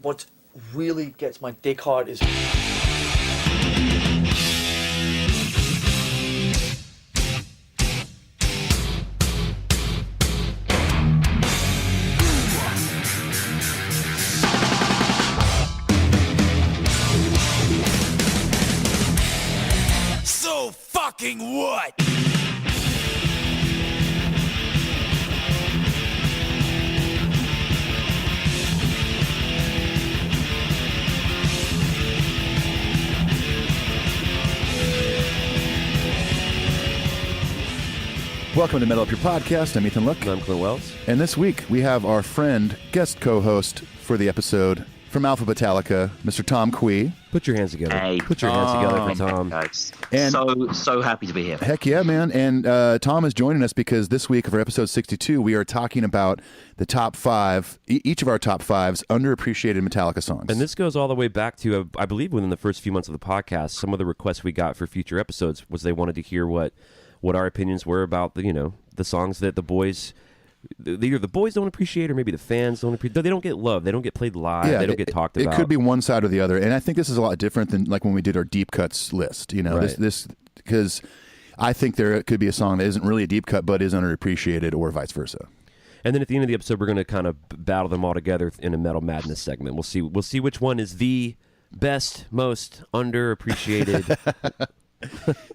what really gets my dick hard is... So fucking what? Welcome to Metal Up Your Podcast. I'm Ethan Look. I'm Clint Wells. And this week we have our friend, guest co-host for the episode from Alphabetallica, Mr. Tom Kwei. Put your hands together. Hey. Put your hands together for Tom. Guys. And- so happy to be here. Heck yeah, man. And Tom is joining us because this week for episode 62, we are talking about the top five, each of our top fives, underappreciated Metallica songs. And this goes all the way back to, I believe, within the first few months of the podcast, some of the requests we got for future episodes was they wanted to hear what our opinions were about the songs that the boys... Either the boys don't appreciate or maybe the fans don't appreciate. They don't get love. They don't get played live. Yeah, they don't get talked about. It could be one side or the other. And I think this is a lot different than like when we did our deep cuts list. Right. This because I think there could be a song that isn't really a deep cut but is underappreciated or vice versa. And then at the end of the episode, we're going to kind of battle them all together in a Metal Madness segment. We'll see which one is the best, most underappreciated.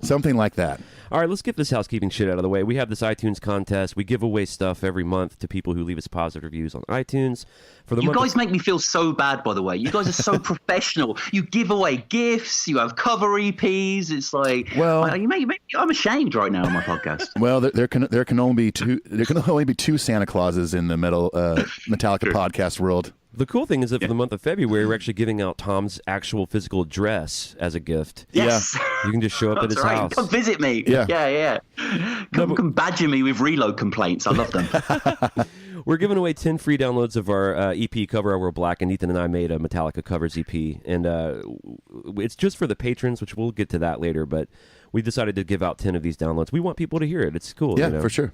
Something like that. All right, let's get this housekeeping shit out of the way. We have this iTunes contest. We give away stuff every month to people who leave us positive reviews on iTunes. You guys make me feel so bad, by the way. You guys are so professional. You give away gifts. You have cover EPs. It's like, well, I'm ashamed right now on my podcast. Well, there can only be two. There can only be two Santa Clauses in the Metallica podcast world. The cool thing is that for the month of February, we're actually giving out Tom's actual physical address as a gift. Yes. Yeah. You can just show up at his house. Come visit me. Yeah. Come badger me with reload complaints. I love them. We're giving away 10 free downloads of our EP, Cover Our World Black, and Ethan and I made a Metallica covers EP. And it's just for the patrons, which we'll get to that later, but we decided to give out 10 of these downloads. We want people to hear it. It's cool. Yeah, for sure.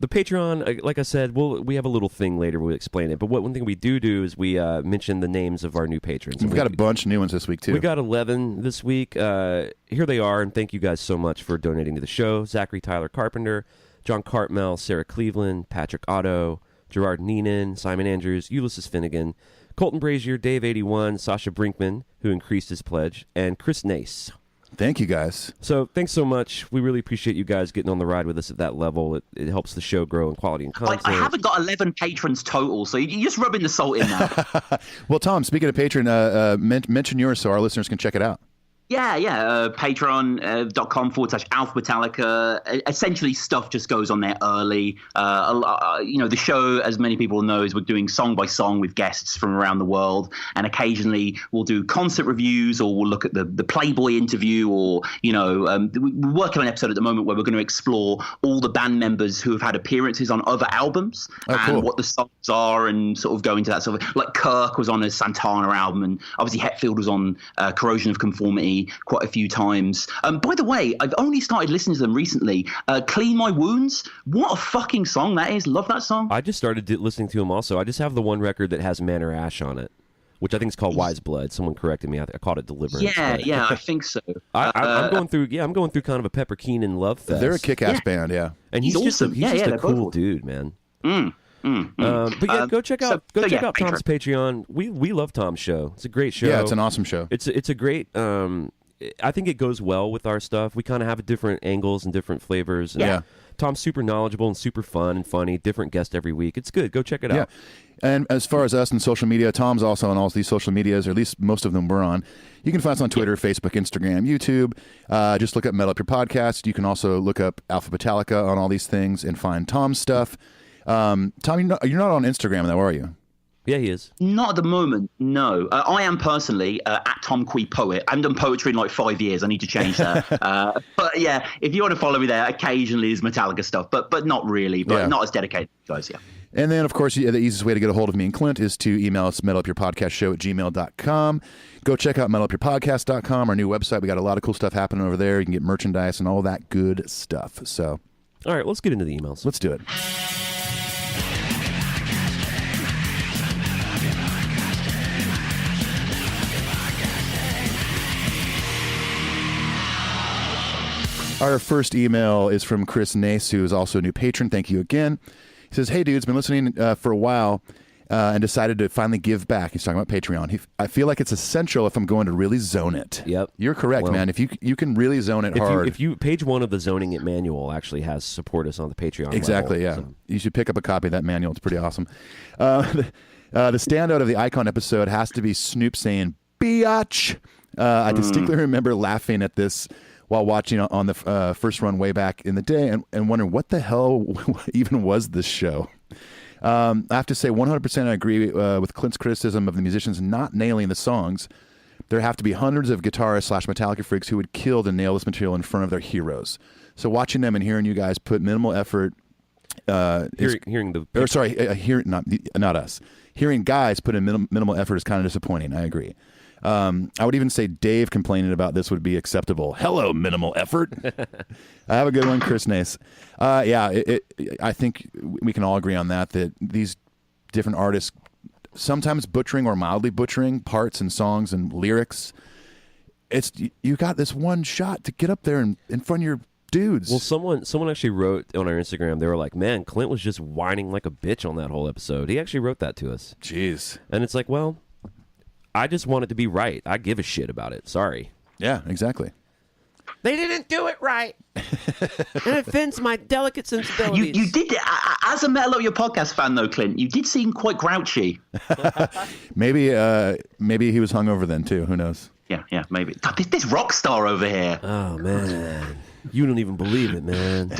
The Patreon, like I said, we have a little thing later. We'll explain it. But one thing we do is we mention the names of our new patrons. We've got a bunch of new ones this week, too. We got 11 this week. Here they are, and thank you guys so much for donating to the show. Zachary Tyler Carpenter, John Cartmel, Sarah Cleveland, Patrick Otto, Gerard Neenan, Simon Andrews, Ulysses Finnegan, Colton Brazier, Dave81, Sasha Brinkman, who increased his pledge, and Chris Nace. Thank you, guys. So thanks so much. We really appreciate you guys getting on the ride with us at that level. It helps the show grow in quality and content. I haven't got 11 patrons total, so you're just rubbing the salt in now. Well, Tom, speaking of patron, mention yours so our listeners can check it out. Yeah. Patreon.com/Alphabetallica. Essentially, stuff just goes on there early. The show, as many people know, is we're doing song by song with guests from around the world, and occasionally we'll do concert reviews, or we'll look at the Playboy interview, or we're working on an episode at the moment where we're going to explore all the band members who have had appearances on other albums and what the songs are, and sort of go into that sort of like Kirk was on a Santana album, and obviously Hetfield was on Corrosion of Conformity quite a few times. By the way, I've only started listening to them recently. Clean My Wounds. What a fucking song that is. Love that song. I just started listening to them also. I just have the one record that has Manor Ash on it, which I think is called Wise Blood. Someone corrected me. I called it Deliverance. Yeah, I think so. I'm going through kind of a Pepper Keenan love fest. They're a kick-ass band, yeah. And he's awesome. Just a cool dude, man. But yeah, go check out Tom's Patreon. We love Tom's show. It's a great show. Yeah, it's an awesome show. It's a great. I think it goes well with our stuff. We kind of have different angles and different flavors. And yeah. Tom's super knowledgeable and super fun and funny. Different guest every week. It's good. Go check it out. Yeah. And as far as us and social media, Tom's also on all these social medias, or at least most of them we're on. You can find us on Twitter, Facebook, Instagram, YouTube. Just look up Metal Up Your Podcast. You can also look up Alphabetallica on all these things and find Tom's stuff. Tom, you're not on Instagram, though, are you? Yeah, he is. Not at the moment, no. I am personally at Tom Kwei Poet. I haven't done poetry in like 5 years. I need to change that. But yeah, if you want to follow me there, occasionally is Metallica stuff, but not really, not as dedicated, guys, yeah. And then, of course, the easiest way to get a hold of me and Clint is to email us metalupyourpodcastshow@gmail.com. Go check out metalupyourpodcast.com, our new website. We got a lot of cool stuff happening over there. You can get merchandise and all that good stuff. So, all right, let's get into the emails. Let's do it. Our first email is from Chris Nace, who is also a new patron. Thank you again. He says, hey, dudes, been listening for a while and decided to finally give back. He's talking about Patreon. I feel like it's essential if I'm going to really zone it. Yep. You're correct, Well, man. If you can really zone it hard. If you page 1 of the Zoning It manual actually has support us on the Patreon Exactly, level, yeah. so. You should pick up a copy of that manual. It's pretty awesome. The standout of the Icon episode has to be Snoop saying, biatch. I distinctly remember laughing at this while watching on the first run way back in the day and wondering what the hell even was this show. I have to say 100% I agree with Clint's criticism of the musicians not nailing the songs. There have to be hundreds of guitarists / Metallica freaks who would kill to nail this material in front of their heroes. So watching them and hearing you guys put minimal effort Hearing not us. Hearing guys put in minimal effort is kind of disappointing. I agree. I would even say Dave complaining about this would be acceptable. Hello, minimal effort. I have a good one, Chris Nace. I think we can all agree on that these different artists sometimes butchering or mildly butchering parts and songs and lyrics. You got this one shot to get up there and in front of your dudes. Well, someone actually wrote on our Instagram, they were like, man, Clint was just whining like a bitch on that whole episode. He actually wrote that to us. Jeez. And it's like, well, I just want it to be right. I give a shit about it. Sorry. Yeah, exactly. They didn't do it right. It offends my delicate sensibilities. You did, as a Metal Up Your Podcast fan, though, Clint, you did seem quite grouchy. Maybe he was hungover then, too. Who knows? Yeah, maybe. God, this rock star over here. Oh, man. You don't even believe it, man.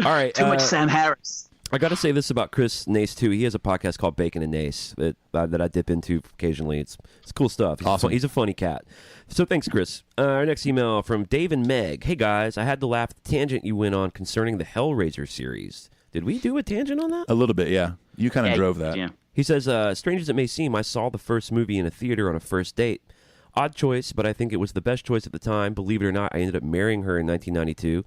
All right. Too much Sam Harris. I got to say this about Chris Nace, too. He has a podcast called Bacon and Nace that I dip into occasionally. It's cool stuff. Awesome. He's a funny cat. So thanks, Chris. Our next email from Dave and Meg. Hey, guys, I had to laugh at the tangent you went on concerning the Hellraiser series. Did we do a tangent on that? A little bit, yeah. You kind of drove that. Yeah. He says, strange as it may seem, I saw the first movie in a theater on a first date. Odd choice, but I think it was the best choice at the time. Believe it or not, I ended up marrying her in 1992.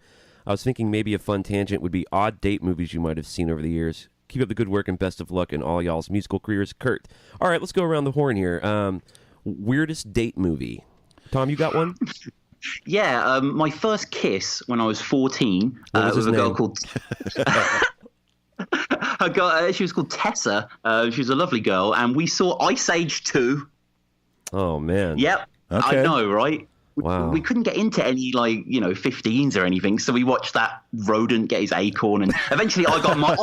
I was thinking maybe a fun tangent would be odd date movies you might have seen over the years. Keep up the good work and best of luck in all y'all's musical careers. Kurt. All right, let's go around the horn here. Weirdest date movie. Tom, you got one? Yeah, my first kiss when I was 14 was with a girl name? called... she was called Tessa. She was a lovely girl, and we saw Ice Age 2. Oh, man. Yep, Okay. I know, right? Wow. We couldn't get into any 15s or anything, so we watched that rodent get his acorn, and eventually I got my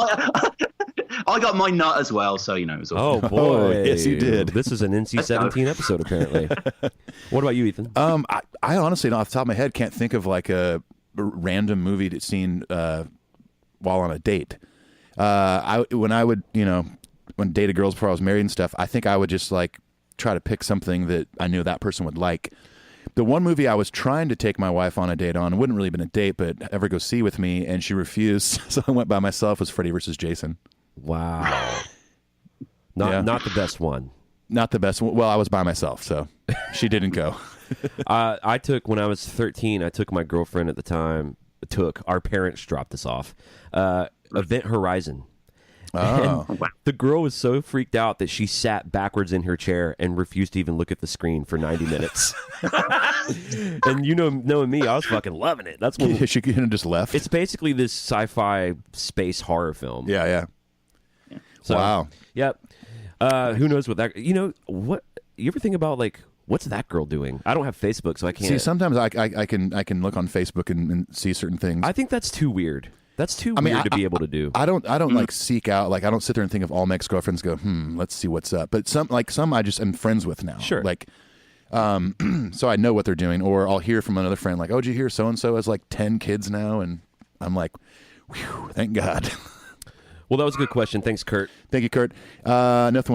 I got my nut as well. So it was all. Oh, boy. yes, you did. This is an NC-17 episode, apparently. What about you, Ethan? I honestly, off the top of my head, can't think of like a random movie to seen while on a date. When I would, when dated girls before I was married and stuff, I think I would just like try to pick something that I knew that person would like. The one movie I was trying to take my wife on a date on, it wouldn't really been a date, but ever go see with me, and she refused, so I went by myself, was Freddy vs. Jason. Wow. Not the best one. Not the best one. Well, I was by myself, so she didn't go. When I was 13, I took my girlfriend at the time, our parents dropped us off, Event Horizon. Oh. And the girl was so freaked out that she sat backwards in her chair and refused to even look at the screen for 90 minutes. And knowing me, I was fucking loving it. That's when She could have just left. it's basically this sci-fi space horror film. Yeah. So, Wow. Yep. Who knows what that? What? You ever think about what's that girl doing? I don't have Facebook, so I can't. See, sometimes I can look on Facebook and see certain things. I think that's too weird. That's too weird to be able to do. I don't like seek out, I don't sit there and think of all my ex-girlfriends go, let's see what's up. But some I just am friends with now. Sure. So I know what they're doing, or I'll hear from another friend did you hear so-and-so has 10 kids now? And I'm like, whew, thank God. Well, that was a good question. Thanks, Kurt. Thank you, Kurt. Next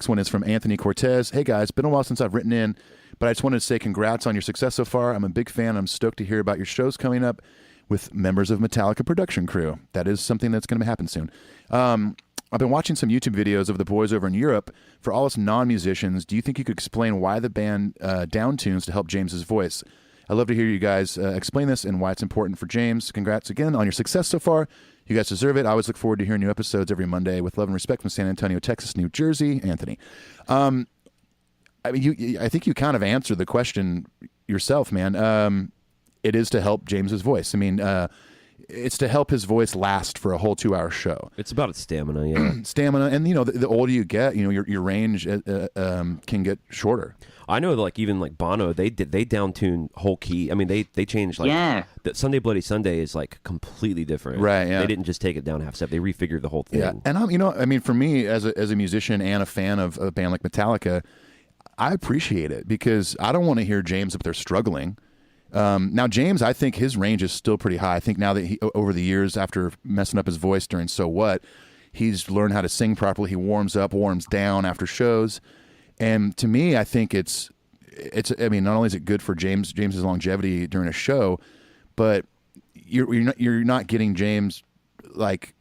one is from Anthony Cortez. Hey, guys, been a while since I've written in, but I just wanted to say congrats on your success so far. I'm a big fan. I'm stoked to hear about your shows coming up with members of Metallica production crew. That is something that's going to happen soon. I've been watching some YouTube videos of the boys over in Europe. For all us non-musicians, do you think you could explain why the band downtunes to help James's voice? I'd love to hear you guys explain this and why it's important for James. Congrats again on your success so far. You guys deserve it. I always look forward to hearing new episodes every Monday. With love and respect from San Antonio, Texas, New Jersey, Anthony. I think you kind of answered the question yourself, man. it is to help James's voice. I mean, it's to help his voice last for a whole 2-hour show. It's about its stamina, yeah. Stamina, and the older you get, your range can get shorter. I know, like even like Bono, they downtune whole key. I mean, they changed like the Sunday Bloody Sunday is like completely different. Right. Yeah. They didn't just take it down half step. They refigured the whole thing. Yeah. And I mean, for me as a musician and a fan of a band like Metallica, I appreciate it because I don't want to hear James up there struggling. Now, James, I think his range is still pretty high. I think now that he, over the years, after messing up his voice during So What, he's learned how to sing properly. He warms up, warms down after shows. And to me, I think it's. I mean, not only is it good for James's longevity during a show, but you're not getting James like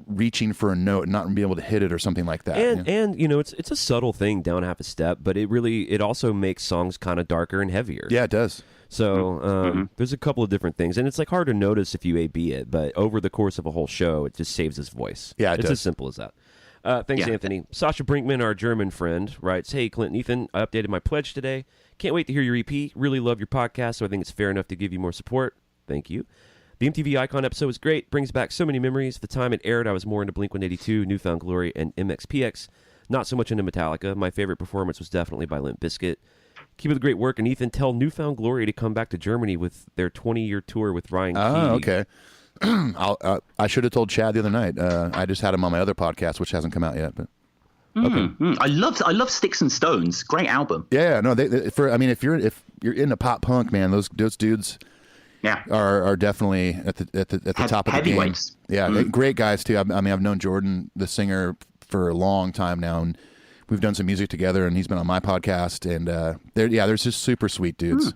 reaching for a note and not be able to hit it or something like that. And it's a subtle thing down half a step, but it also makes songs kind of darker and heavier. Yeah, it does. So there's a couple of different things, and it's like hard to notice if you A/B it, but over the course of a whole show, it just saves his voice. Yeah, it's as simple as that. Thanks, Anthony. Sasha Brinkman, our German friend, writes, "Hey, Clint and Ethan, I updated my pledge today. Can't wait to hear your EP. Really love your podcast, so I think it's fair enough to give you more support. Thank you. The MTV Icon episode was great. Brings back so many memories. The time it aired, I was more into Blink-182, Newfound Glory, and MXPX. Not so much into Metallica. My favorite performance was definitely by Limp Bizkit. Keep up the great work, and Ethan, tell Newfound Glory to come back to Germany with their 20-year tour with Ryan Key." Oh, okay. I should have told Chad the other night. I just had him on my other podcast, which hasn't come out yet. But okay. I love Sticks and Stones. Great album. Yeah, no. If you're into pop punk, man, those dudes are definitely at the top of the game. Heavyweights. Yeah, great guys too. I mean, I've known Jordan, the singer, for a long time now, and we've done some music together, and he's been on my podcast, and they're just super sweet dudes.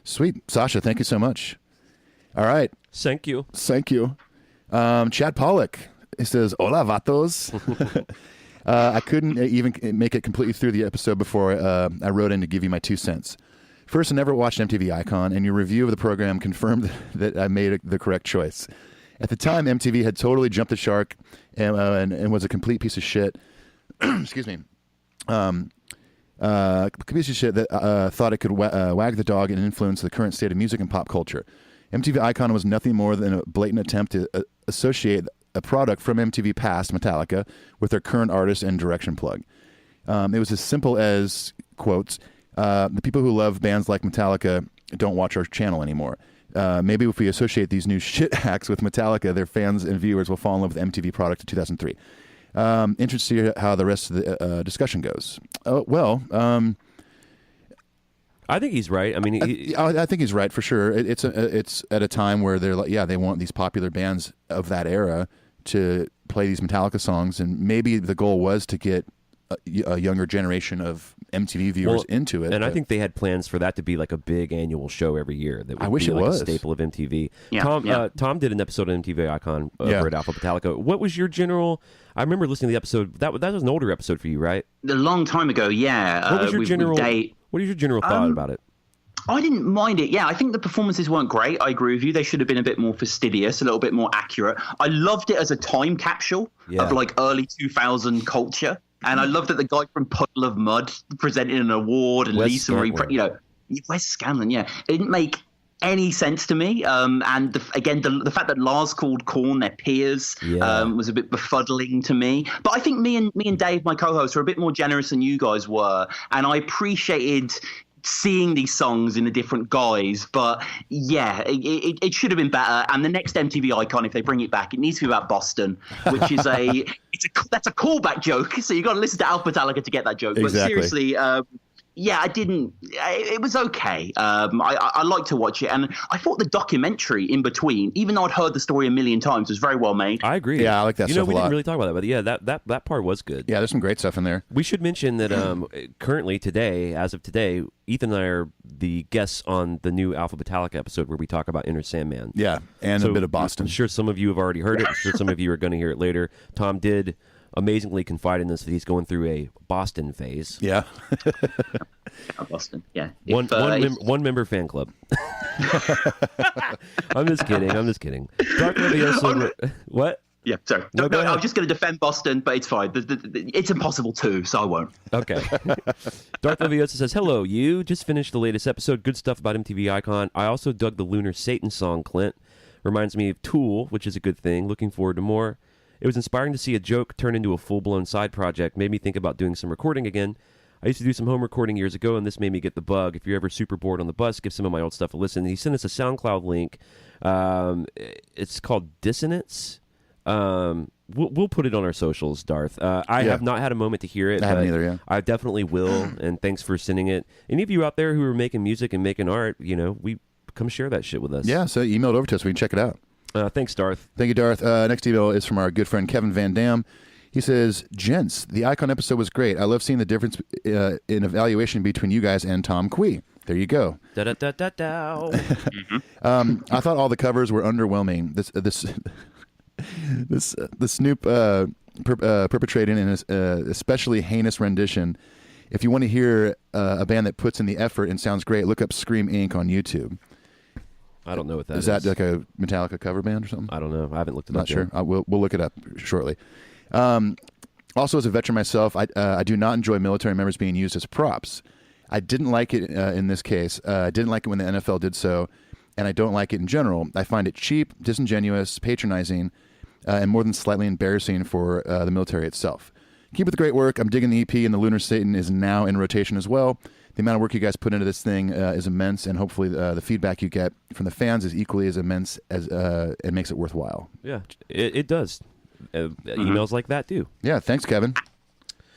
Sweet, Sasha. Thank you so much. All right. Thank you. Chad Pollock. He says, "Hola, vatos." I couldn't even make it completely through the episode before I wrote in to give you my 2 cents. First, I never watched MTV Icon, and your review of the program confirmed that I made the correct choice. At the time, MTV had totally jumped the shark and was a complete piece of shit. Excuse me. Piece of shit that thought it could wag the dog and influence the current state of music and pop culture. MTV Icon was nothing more than a blatant attempt to associate a product from MTV past, Metallica, with their current artist and direction plug. It was as simple as, quotes, "The people who love bands like Metallica don't watch our channel anymore. Maybe if we associate these new shit acts with Metallica, their fans and viewers will fall in love with MTV product in 2003. Interested to hear how the rest of the discussion goes. I think he's right. I mean, I think he's right for sure. It's at a time where they're like, they want these popular bands of that era to play these Metallica songs, and maybe the goal was to get a younger generation of MTV viewers into it. And I think they had plans for that to be like a big annual show every year. That would I wish be it like was a staple of MTV. Yeah, Tom did an episode of MTV Icon over at Alphabetallica. What was your general? I remember listening to the episode. That was an older episode for you, right? A long time ago, yeah. What was your general? What is your general thought about it? I didn't mind it. Yeah, I think the performances weren't great. I agree with you. They should have been a bit more fastidious, a little bit more accurate. I loved it as a time capsule of like early 2000 culture. And I love that the guy from Puddle of Mud presented an award, and Wes Lisa Marie, Wes Scanlon, It didn't make any sense to me. And the fact that Lars called Korn their peers was a bit befuddling to me. But I think me and Dave, my co-host, are a bit more generous than you guys were, and I appreciated seeing these songs in a different guise. But it should have been better. And the next MTV Icon, if they bring it back, it needs to be about Boston, which is that's a callback joke. So you got to listen to Alphabetallica to get that joke. Exactly. But seriously, it was okay. I like to watch it, and I thought the documentary in between, even though I'd heard the story a million times, was very well made. I agree. Yeah, I like that stuff a lot. We didn't really talk about that, but yeah, that part was good. Yeah, there's some great stuff in there. We should mention that currently today, as of today, Ethan and I are the guests on the new Alphabetallica episode where we talk about Inner Sandman. Yeah, and a bit of Boston. I'm sure some of you have already heard it. I'm sure some of you are going to hear it later. Tom did amazingly confide in us that he's going through a Boston phase. Yeah. Boston, yeah. One member fan club. I'm just kidding. Talking about the episode. What? Yeah, sorry. No, No, go ahead. I was just going to defend Boston, but it's fine. It's impossible too, so I won't. Okay. Darth Leviosa says, hello, you. Just finished the latest episode. Good stuff about MTV Icon. I also dug the Lunar Satan song, Clint. Reminds me of Tool, which is a good thing. Looking forward to more. It was inspiring to see a joke turn into a full-blown side project. Made me think about doing some recording again. I used to do some home recording years ago, and this made me get the bug. If you're ever super bored on the bus, give some of my old stuff a listen. He sent us a SoundCloud link. It's called Dissonance. We'll put it on our socials, Darth. I have not had a moment to hear it. I haven't either, yeah. I definitely will, and thanks for sending it. Any of you out there who are making music and making art, we come share that shit with us. Yeah, so email it over to us. We can check it out. Thanks, Darth. Thank you, Darth. Next email is from our good friend Kevin Van Dam. He says, gents, the Icon episode was great. I love seeing the difference in evaluation between you guys and Tom Kwei. There you go. Da-da-da-da-da. I thought all the covers were underwhelming. This Snoop perpetrating an especially heinous rendition. If you want to hear a band that puts in the effort and sounds great, look up Scream Inc. on YouTube. I don't know what that is. Is that like a Metallica cover band or something? I don't know. I haven't looked it Not up sure. yet. We'll look it up shortly. Also, as a veteran myself, I do not enjoy military members being used as props. I didn't like it in this case. I didn't like it when the NFL did so, and I don't like it in general. I find it cheap, disingenuous, patronizing, and more than slightly embarrassing for the military itself. Keep up the great work. I'm digging the EP, and the Lunar Satan is now in rotation as well. The amount of work you guys put into this thing is immense, and hopefully the feedback you get from the fans is equally as immense as it makes it worthwhile. Yeah, it does. Emails like that do. Yeah, thanks, Kevin.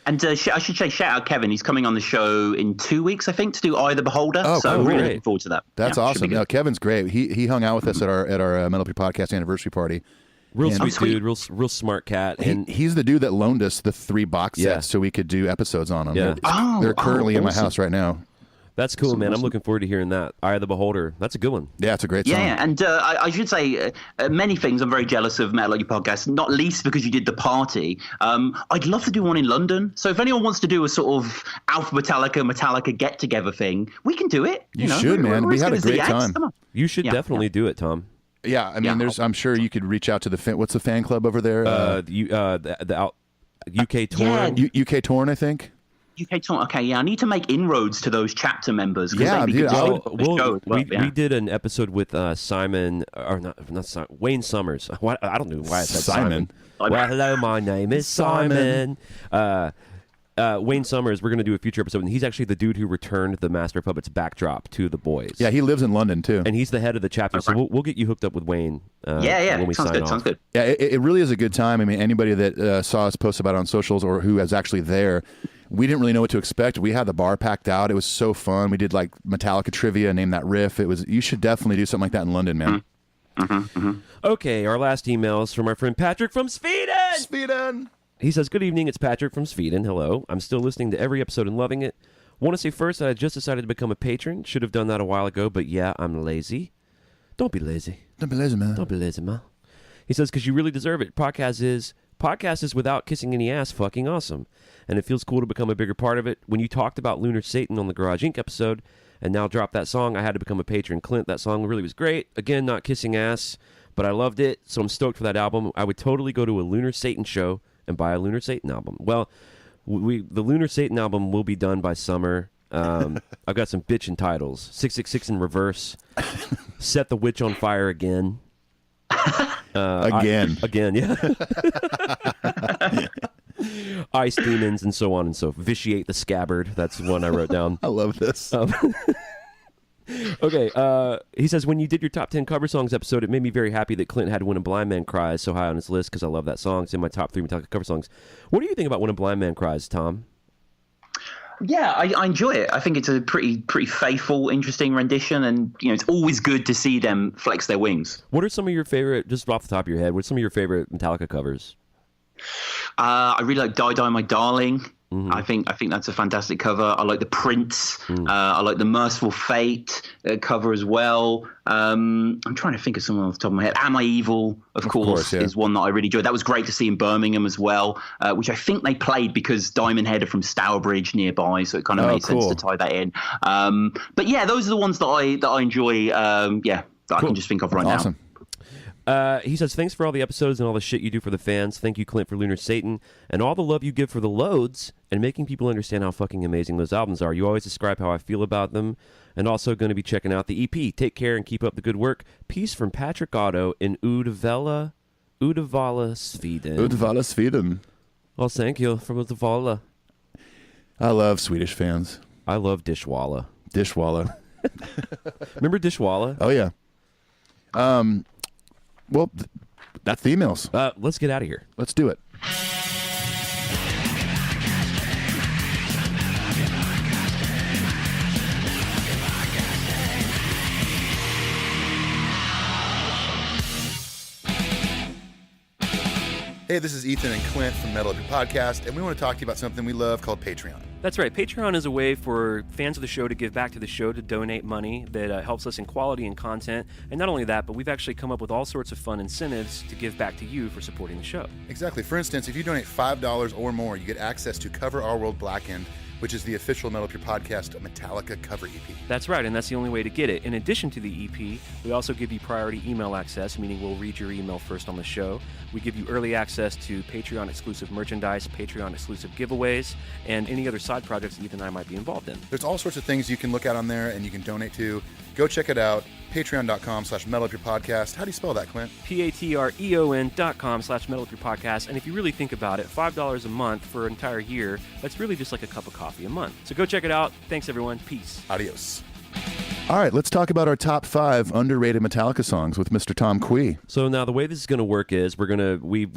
And I should say, shout out Kevin. He's coming on the show in 2 weeks, I think, to do Eye the Beholder. Oh, so cool. really Great. looking forward to that. That's Yeah, should be awesome. good. No, Kevin's great. He hung out with us at our Metal Up Your Podcast anniversary party. Real And- sweet dude, real smart cat. And He's the dude that loaned us the 3 box sets Yeah. so we could do episodes on them. Yeah. They're currently in my awesome. house right now. that's cool, man. I'm looking forward to hearing that. Eye of the Beholder. That's a good one. Yeah, it's a great song. Yeah, and I should say many things I'm very jealous of Metal Up Your Podcast, not least because you did the party. I'd love to do one in London. So if anyone wants to do a sort of Metallica get-together thing, we can do it. You should, man. We as had good a as the great Yanks. time. Come on. You should Yeah, definitely do it, Tom. Yeah, I mean, Yeah. I'm sure you could reach out to the fan. What's the fan club over there? The UK Torn. UK Torn, I think. UK Talk. Okay, yeah, I need to make inroads to those chapter members. 'Cause Yeah, they'd be dude, good to I do would- the show as well, yeah. we did an episode with Simon, or not Simon, Wayne Summers. I don't know why I said Simon. Simon. Well, hello, my name is Simon. Wayne Summers, we're going to do a future episode, and he's actually the dude who returned the Master of Puppets backdrop to the boys. Yeah, he lives in London too. And he's the head of the chapter, so we'll get you hooked up with Wayne. Yeah, when we sounds sign good. off. Sounds good. Yeah, it really is a good time. I mean, anybody that saw us post about it on socials or who was actually there, we didn't really know what to expect. We had the bar packed out. It was so fun. We did like Metallica trivia, name that riff. You should definitely do something like that in London, man. Okay, our last email is from our friend Patrick from Sweden. Sweden. He says, good evening, it's Patrick from Sweden. Hello. I'm still listening to every episode and loving it. Want to say first that I just decided to become a patron. Should have done that a while ago, but yeah, I'm lazy. Don't be lazy. Don't be lazy, man. Don't be lazy, man. He says, because you really deserve it. Podcast is without kissing any ass fucking awesome. And it feels cool to become a bigger part of it. When you talked about Lunar Satan on the Garage Inc. episode and now dropped that song, I had to become a patron. Clint, that song really was great. Again, not kissing ass, but I loved it. So I'm stoked for that album. I would totally go to a Lunar Satan show and buy a Lunar Satan album. Well, the Lunar Satan album will be done by summer. I've got some bitchin' titles. 666 in Reverse. Set the Witch on Fire Again. Again, yeah. Ice Demons and so on and so forth. Vitiate the Scabbard. That's one I wrote down. I love this. Okay, he says, when you did your top 10 cover songs episode, it made me very happy that Clint had When a Blind Man Cries so high on his list because I love that song. It's in my top 3 Metallica cover songs. What do you think about When a Blind Man Cries, Tom? Yeah, I enjoy it. I think it's a pretty faithful, interesting rendition, and it's always good to see them flex their wings. What are some of your favorite, just off the top of your head, what's some of your favorite Metallica covers? I really like Die Die My Darling. Mm-hmm. I think that's a fantastic cover. I like the Prince. I like the Merciful Fate cover as well. I'm trying to think of someone off the top of my head. Am I Evil, of course, yeah. is one that I really enjoyed. That was great to see in Birmingham as well, which I think they played because Diamond Head are from Stourbridge nearby, so it kind of made sense to tie that in. But yeah, those are the ones that I enjoy. That I can just think of right Awesome. He says, thanks for all the episodes and all the shit you do for the fans. Thank you, Clint, for Lunar Satan, and all the love you give for the loads and making people understand how fucking amazing those albums are. You always describe how I feel about them, and also going to be checking out the EP. Take care and keep up the good work. Peace from Patrick Otto in Uddevalla, Sweden. Uddevalla, Sweden. Well, thank you from Uddevalla. I love Swedish fans. I love Dishwalla. Dishwalla. Remember Dishwalla? Oh, yeah. Well, that's the emails. Let's get out of here. Let's do it. Hey, this is Ethan and Clint from Metal Up Your Podcast, and we want to talk to you about something we love called Patreon. That's right. Patreon is a way for fans of the show to give back to the show, to donate money that helps us in quality and content. And not only that, but we've actually come up with all sorts of fun incentives to give back to you for supporting the show. Exactly. For instance, if you donate $5 or more, you get access to Cover Our World Blackened, which is the official Metal Up Your Podcast Metallica cover EP. That's right, and that's the only way to get it. In addition to the EP, we also give you priority email access, meaning we'll read your email first on the show. We give you early access to Patreon-exclusive merchandise, Patreon-exclusive giveaways, and any other side projects that Ethan and I might be involved in. There's all sorts of things you can look at on there and you can donate to. Go check it out. Patreon.com/metalupyourpodcast. How do you spell that, Clint? patreon.com/metalupyourpodcast. And if you really think about it, $5 a month for an entire year, that's really just like a cup of coffee a month. So go check it out. Thanks, everyone. Peace. Adios. All right, let's talk about our top 5 underrated Metallica songs with Mr. Tom Kwei. So now the way this is going to work is we've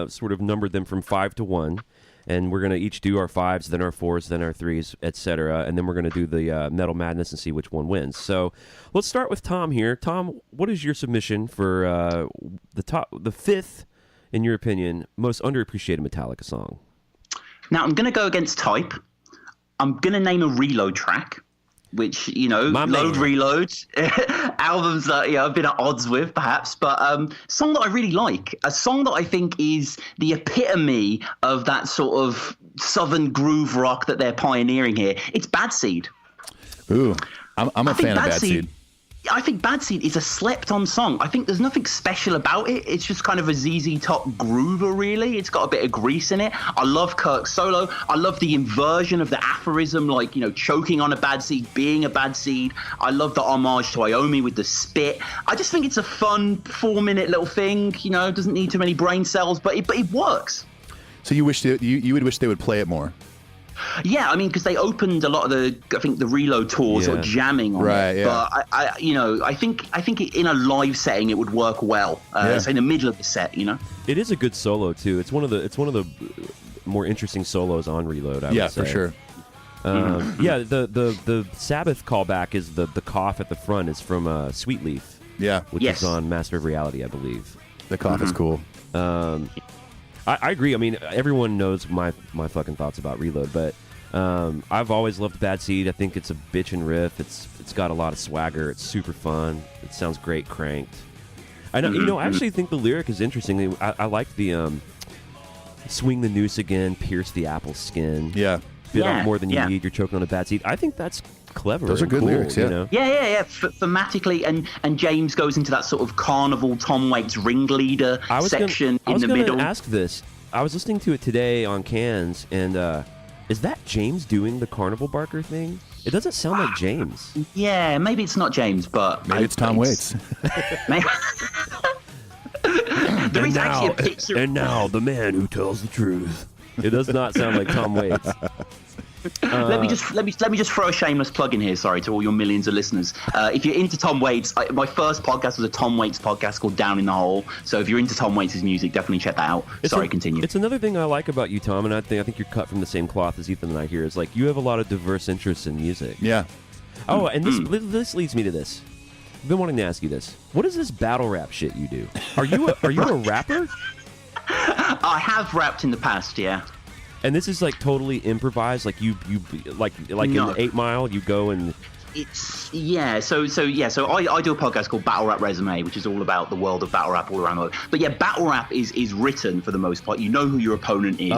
sort of numbered them from 5 to 1. And we're going to each do our 5s, then our 4s, then our 3s, etc. And then we're going to do the Metal Madness and see which one wins. So let's start with Tom here. Tom, what is your submission for the 5th, in your opinion, most underappreciated Metallica song? Now, I'm going to go against type. I'm going to name a Reload track, which, reload albums that I've been at odds with, perhaps, but song that I really like, a song that I think is the epitome of that sort of southern groove rock that they're pioneering here. It's Bad Seed. Ooh, I'm a fan of Bad Seed. I think Bad Seed is a slept-on song. I think there's nothing special about it. It's just kind of a ZZ Top groover, really. It's got a bit of grease in it. I love Kirk's solo. I love the inversion of the aphorism, like, choking on a bad seed, being a bad seed. I love the homage to Iommi with the spit. I just think it's a fun 4-minute little thing. Doesn't need too many brain cells, but it works. So you wish you would wish they would play it more? Yeah, I mean, because they opened a lot of the Reload tours or jamming on it. Yeah. But I think in a live setting it would work well. So in the middle of the set, It is a good solo too. It's one of the more interesting solos on Reload. I would say. For sure. Yeah, the Sabbath callback is the cough at the front is from Sweet Leaf. Yeah, which is on Master of Reality, I believe. The cough is cool. I agree. I mean, everyone knows my fucking thoughts about Reload, but I've always loved Bad Seed. I think it's a bitchin' riff. It's got a lot of swagger. It's super fun. It sounds great cranked. I know. I actually think the lyric is interesting. I like the swing the noose again, pierce the apple skin. Yeah. Bit off more than you need. You're choking on a bad seed. I think that's clever. Those are good cool, lyrics. Yeah. Yeah. Thematically, and James goes into that sort of carnival Tom Waits ringleader section in the middle. I was going to ask this. I was listening to it today on Cans, and is that James doing the carnival barker thing? It doesn't sound like James. Yeah, maybe it's not James, but maybe it's Tom Waits. There is actually a picture. And now the man who tells the truth. It does not sound like Tom Waits. Let me just throw a shameless plug in here. Sorry to all your millions of listeners. If you're into Tom Waits, my first podcast was a Tom Waits podcast called Down in the Hole. So if you're into Tom Waits' music, definitely check that out. Continue. It's another thing I like about you, Tom, and I think you're cut from the same cloth as Ethan and I here. Is like you have a lot of diverse interests in music. Yeah. Oh, and this leads me to this. I've been wanting to ask you this. What is this battle rap shit you do? Are you a rapper? I have rapped in the past, yeah. And this is like totally improvised, like you like no. In 8 Mile, you go and it's So I do a podcast called Battle Rap Resume, which is all about the world of battle rap all around the world. But yeah, battle rap is written for the most part. You know who your opponent is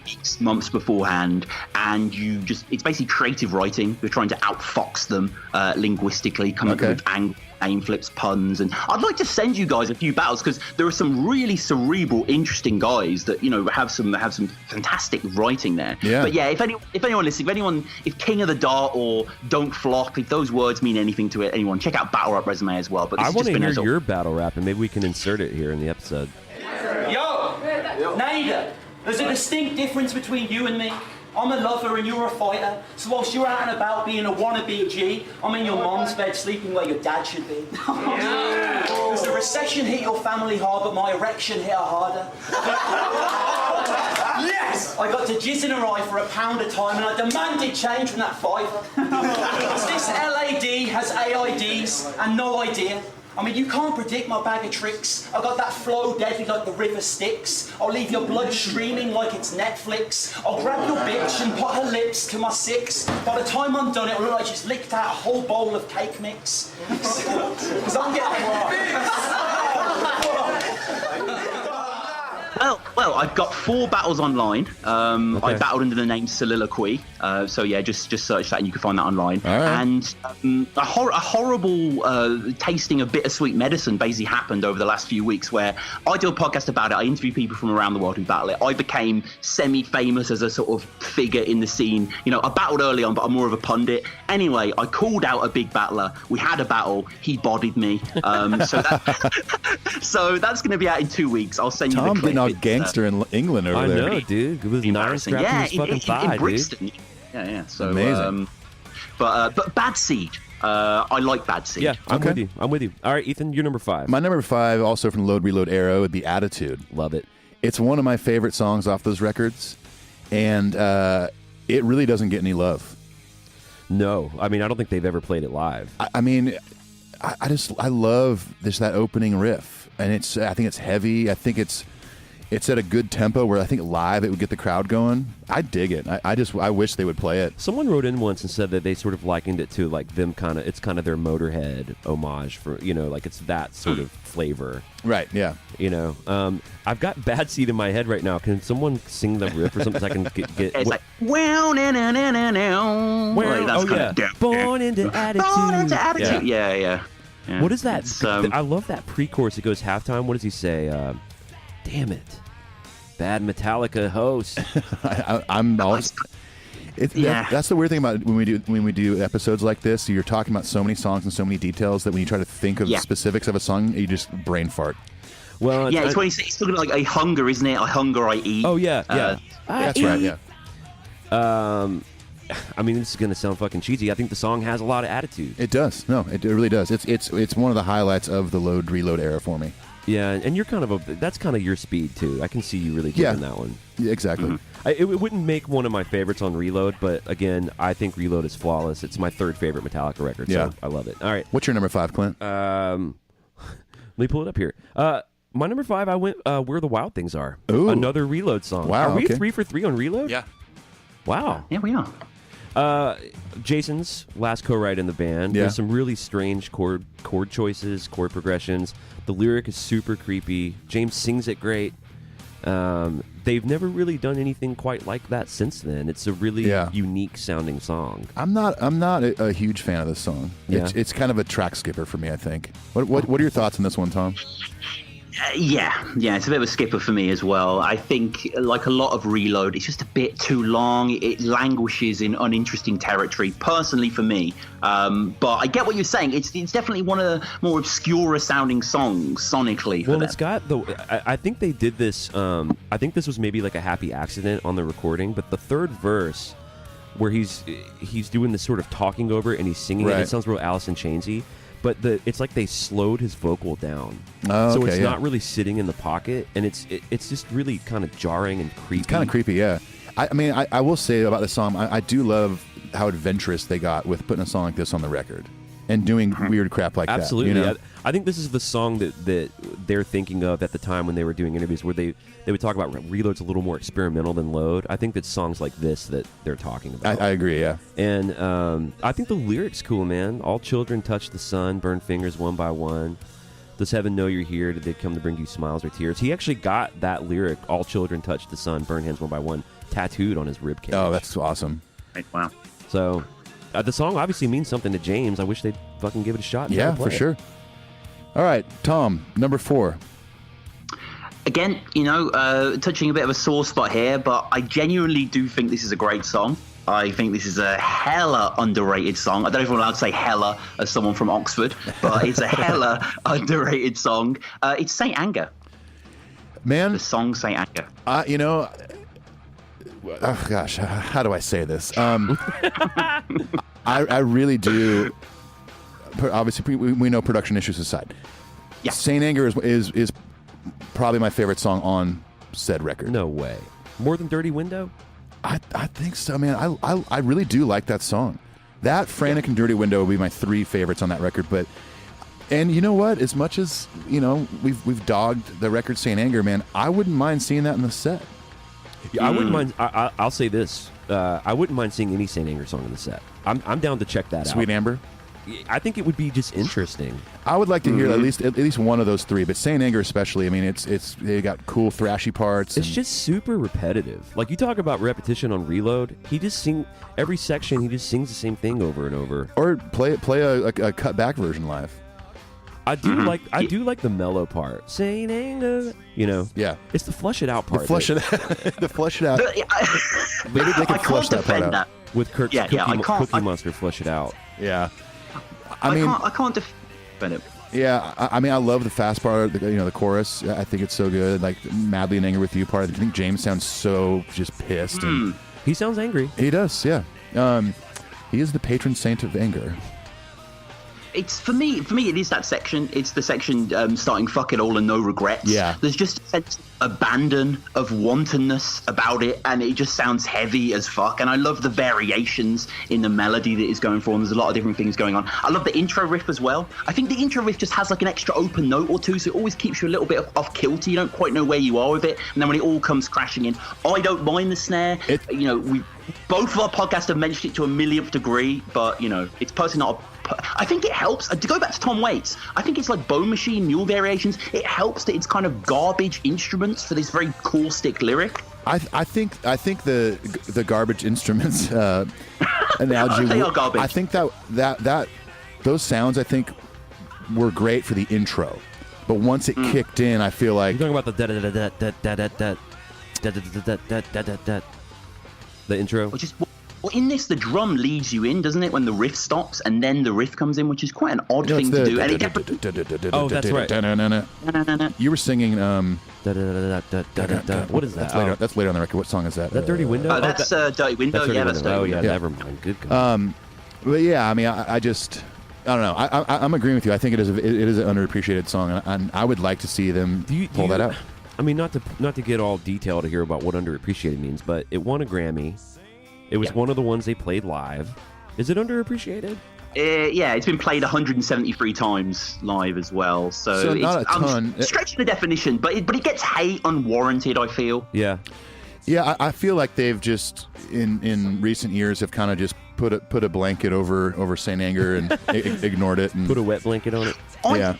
weeks, months beforehand, and it's basically creative writing. You're trying to outfox them linguistically, come up with name flips, puns, and I'd like to send you guys a few battles because there are some really cerebral, interesting guys that have some fantastic writing there. Yeah. But yeah, if anyone listening, if King of the Dart or Don't Flop, if those words mean anything to anyone, check out Battle Rap Resume as well. But I want to hear your battle rap, and maybe we can insert it here in the episode. Yo, Nader, there's a distinct difference between you and me. I'm a lover and you're a fighter. So whilst you're out and about being a wannabe G, I'm in your mom's bed sleeping where your dad should be. Because the recession hit your family hard, but my erection hit her harder. Yes! I got to jizz in her eye for £1 a time and I demanded change from that fiver. Because this LAD has AIDs and no idea. I mean, you can't predict my bag of tricks. I got that flow deadly like the river Styx. I'll leave your blood streaming like it's Netflix. I'll grab your bitch and put her lips to my six. By the time I'm done, it'll look like she's licked out a whole bowl of cake mix. Because I'm getting... Well, I've got 4 battles online. I battled under the name Soliloquy. So yeah, just search that and you can find that online. All right. And a horrible tasting of bittersweet medicine basically happened over the last few weeks where I do a podcast about it. I interview people from around the world who battle it. I became semi-famous as a sort of figure in the scene. I battled early on, but I'm more of a pundit. Anyway, I called out a big battler. We had a battle. He bodied me. So that's going to be out in 2 weeks. I'll send you the clip. Getting all gangster in England over there. I know, dude. It was nice strapped to his fucking thigh, in Brixton. dude. Yeah. So amazing. But Bad Seed. I like Bad Seed. Yeah, I'm with you. All right, Ethan, you're number 5. My number 5, also from the Load Reload era, would be Attitude. Love it. It's one of my favorite songs off those records, and it really doesn't get any love. No, I mean, I don't think they've ever played it live. I love that opening riff, and I think it's heavy. I think it's at a good tempo where I think live it would get the crowd going. I dig it. I wish they would play it. Someone wrote in once and said that they sort of likened it to like them it's kind of their Motorhead homage for, like it's that sort of flavor. Right, yeah. I've got Bad Seed in my head right now. Can someone sing the riff or something so I can get it's like, wow, na na na na na. Born into Attitude. Born into Attitude. Yeah. What is that? I love that pre-chorus. It goes halftime. What does he say? Damn it. Bad Metallica host. That's the weird thing about when we do episodes like this. You're talking about so many songs and so many details that when you try to think of specifics of a song, you just brain fart. Well, it's when he's talking about like a hunger, isn't it? A hunger I eat. Oh yeah. That's right. Yeah. I mean, this is gonna sound fucking cheesy. I think the song has a lot of attitude. It does. No, it really does. It's one of the highlights of the Load Reload era for me. Yeah, and you're that's kind of your speed too. I can see you really digging that one. Yeah, exactly. Mm-hmm. It wouldn't make one of my favorites on Reload, but again, I think Reload is flawless. It's my 3rd favorite Metallica record, so I love it. All right. What's your number 5, Clint? Let me pull it up here. My number 5, I went Where the Wild Things Are. Ooh. Another Reload song. Wow, Are we okay. 3 for 3 on Reload? Yeah. Wow. Yeah, we are. Jason's last co-write in the band. Yeah. There's some really strange chord choices, chord progressions. The lyric is super creepy. James sings it great. They've never really done anything quite like that since then. It's a really unique sounding song. I'm not a huge fan of this song. Yeah. It's kind of a track skipper for me, I think. What are your thoughts on this one, Tom? Yeah, it's a bit of a skipper for me as well. I think, like a lot of Reload, it's just a bit too long. It languishes in uninteresting territory, personally for me. But I get what you're saying. It's definitely one of the more obscure sounding songs sonically. Well, it's got I think they did this. I think this was maybe like a happy accident on the recording, but the 3rd verse, where he's doing this sort of talking over it and he's singing it. It sounds real Alice in Chainsy. But it's like they slowed his vocal down, so it's not really sitting in the pocket, and it's just really kind of jarring and creepy. It's kind of creepy, yeah. I mean, I will say about this song, I do love how adventurous they got with putting a song like this on the record and doing weird crap like Absolutely. that. I think this is the song that they're thinking of at the time when they were doing interviews, where they would talk about Reload's a little more experimental than Load. I think it's songs like this that they're talking about. I agree, yeah. And I think the lyrics cool, man. All children touch the sun, burn fingers one by one. Does heaven know you're here? Did they come to bring you smiles or tears? He actually got that lyric, all children touch the sun, burn hands one by one, tattooed on his ribcage. Oh, that's awesome. Wow. So, The song obviously means something to James. I wish they'd fucking give it a shot. And Yeah, play for it. sure. All right, Tom, number 4. Again, touching a bit of a sore spot here, but I genuinely do think this is a great song. I think this is a hella underrated song. I don't know if I'm allowed to say hella as someone from Oxford, but it's a hella underrated song. It's Saint Anger. Man, The song Saint Anger. Oh gosh, how do I say this? I really do. Obviously, we know production issues aside. Yeah. Saint Anger is probably my favorite song on said record. No way. More than Dirty Window? I think so, man. I really do like that song. That, Frantic, and Dirty Window would be my 3 favorites on that record. And you know what? As much as we've dogged the record Saint Anger, man, I wouldn't mind seeing that in the set. Yeah, I wouldn't mind. I'll say this: I wouldn't mind seeing any Saint Anger song in the set. I'm down to check that out. Sweet Amber. I think it would be just interesting. I would like to hear at least one of those 3, but Saint Anger especially. I mean, it's they got cool thrashy parts. It's just super repetitive. Like, you talk about repetition on Reload. He just every section. He just sings the same thing over and over. Or play a cut back version live. I do like the mellow part. Saint Anger. Yeah. It's the flush it out part. The flush it out. Maybe they I could flush can't that part defend out. that. With Kirk's Yeah, I can't- Cookie Monster flush it out. Yeah. I can't defend it. Yeah, I mean, I love the fast part, the chorus. I think it's so good. Like, Madly in Anger with You part. I think James sounds so just pissed. And He sounds angry. he does, yeah. He is the patron saint of anger. It's for me. It is that section. It's the section starting "fuck it all" and "no regrets." Yeah. There's just a sense of abandon, of wantonness about it, and it just sounds heavy as fuck. And I love the variations in the melody that is going for. And there's a lot of different things going on. I love the intro riff as well. I think the intro riff just has like an extra open note or two, so it always keeps you a little bit off kilter. You don't quite know where you are with it, and then when it all comes crashing in, I don't mind the snare. Both of our podcasts have mentioned it to a millionth degree, but it's personally not. I think it helps to go back to Tom Waits. I think it's like Bone Machine Mule Variations. It helps that it's kind of garbage instruments for this very caustic lyric. I think the garbage instruments analogy. They are garbage. I think that those sounds I think were great for the intro, but once it kicked in, I feel like You're talking about the the intro. Which is well, in this, the drum leads you in, doesn't it? When the riff stops and then the riff comes in, which is quite an odd thing to do. And it definitely. Oh, that's right. You were singing. What is that? That's later on the record. What song is that? That Dirty Window? That's Dirty Window. That's Dirty Yeah, Window. that's Dirty Oh, Window. yeah, Yeah. never mind. Good God. But yeah, I mean, I just. I don't know. I'm agreeing with you. I think it is an underappreciated song, and I would like to see them pull that out. I mean, not to get all detailed here about what underappreciated means, but it won a Grammy. It was one of the ones they played live. Is it underappreciated? Yeah, it's been played 173 times live as well. So not a ton. I'm stretching the definition, but it gets hate unwarranted, I feel. Yeah. Yeah, I feel like they've just in recent years have kind of just put a blanket over Saint Anger and ignored it and Put a wet blanket on it. I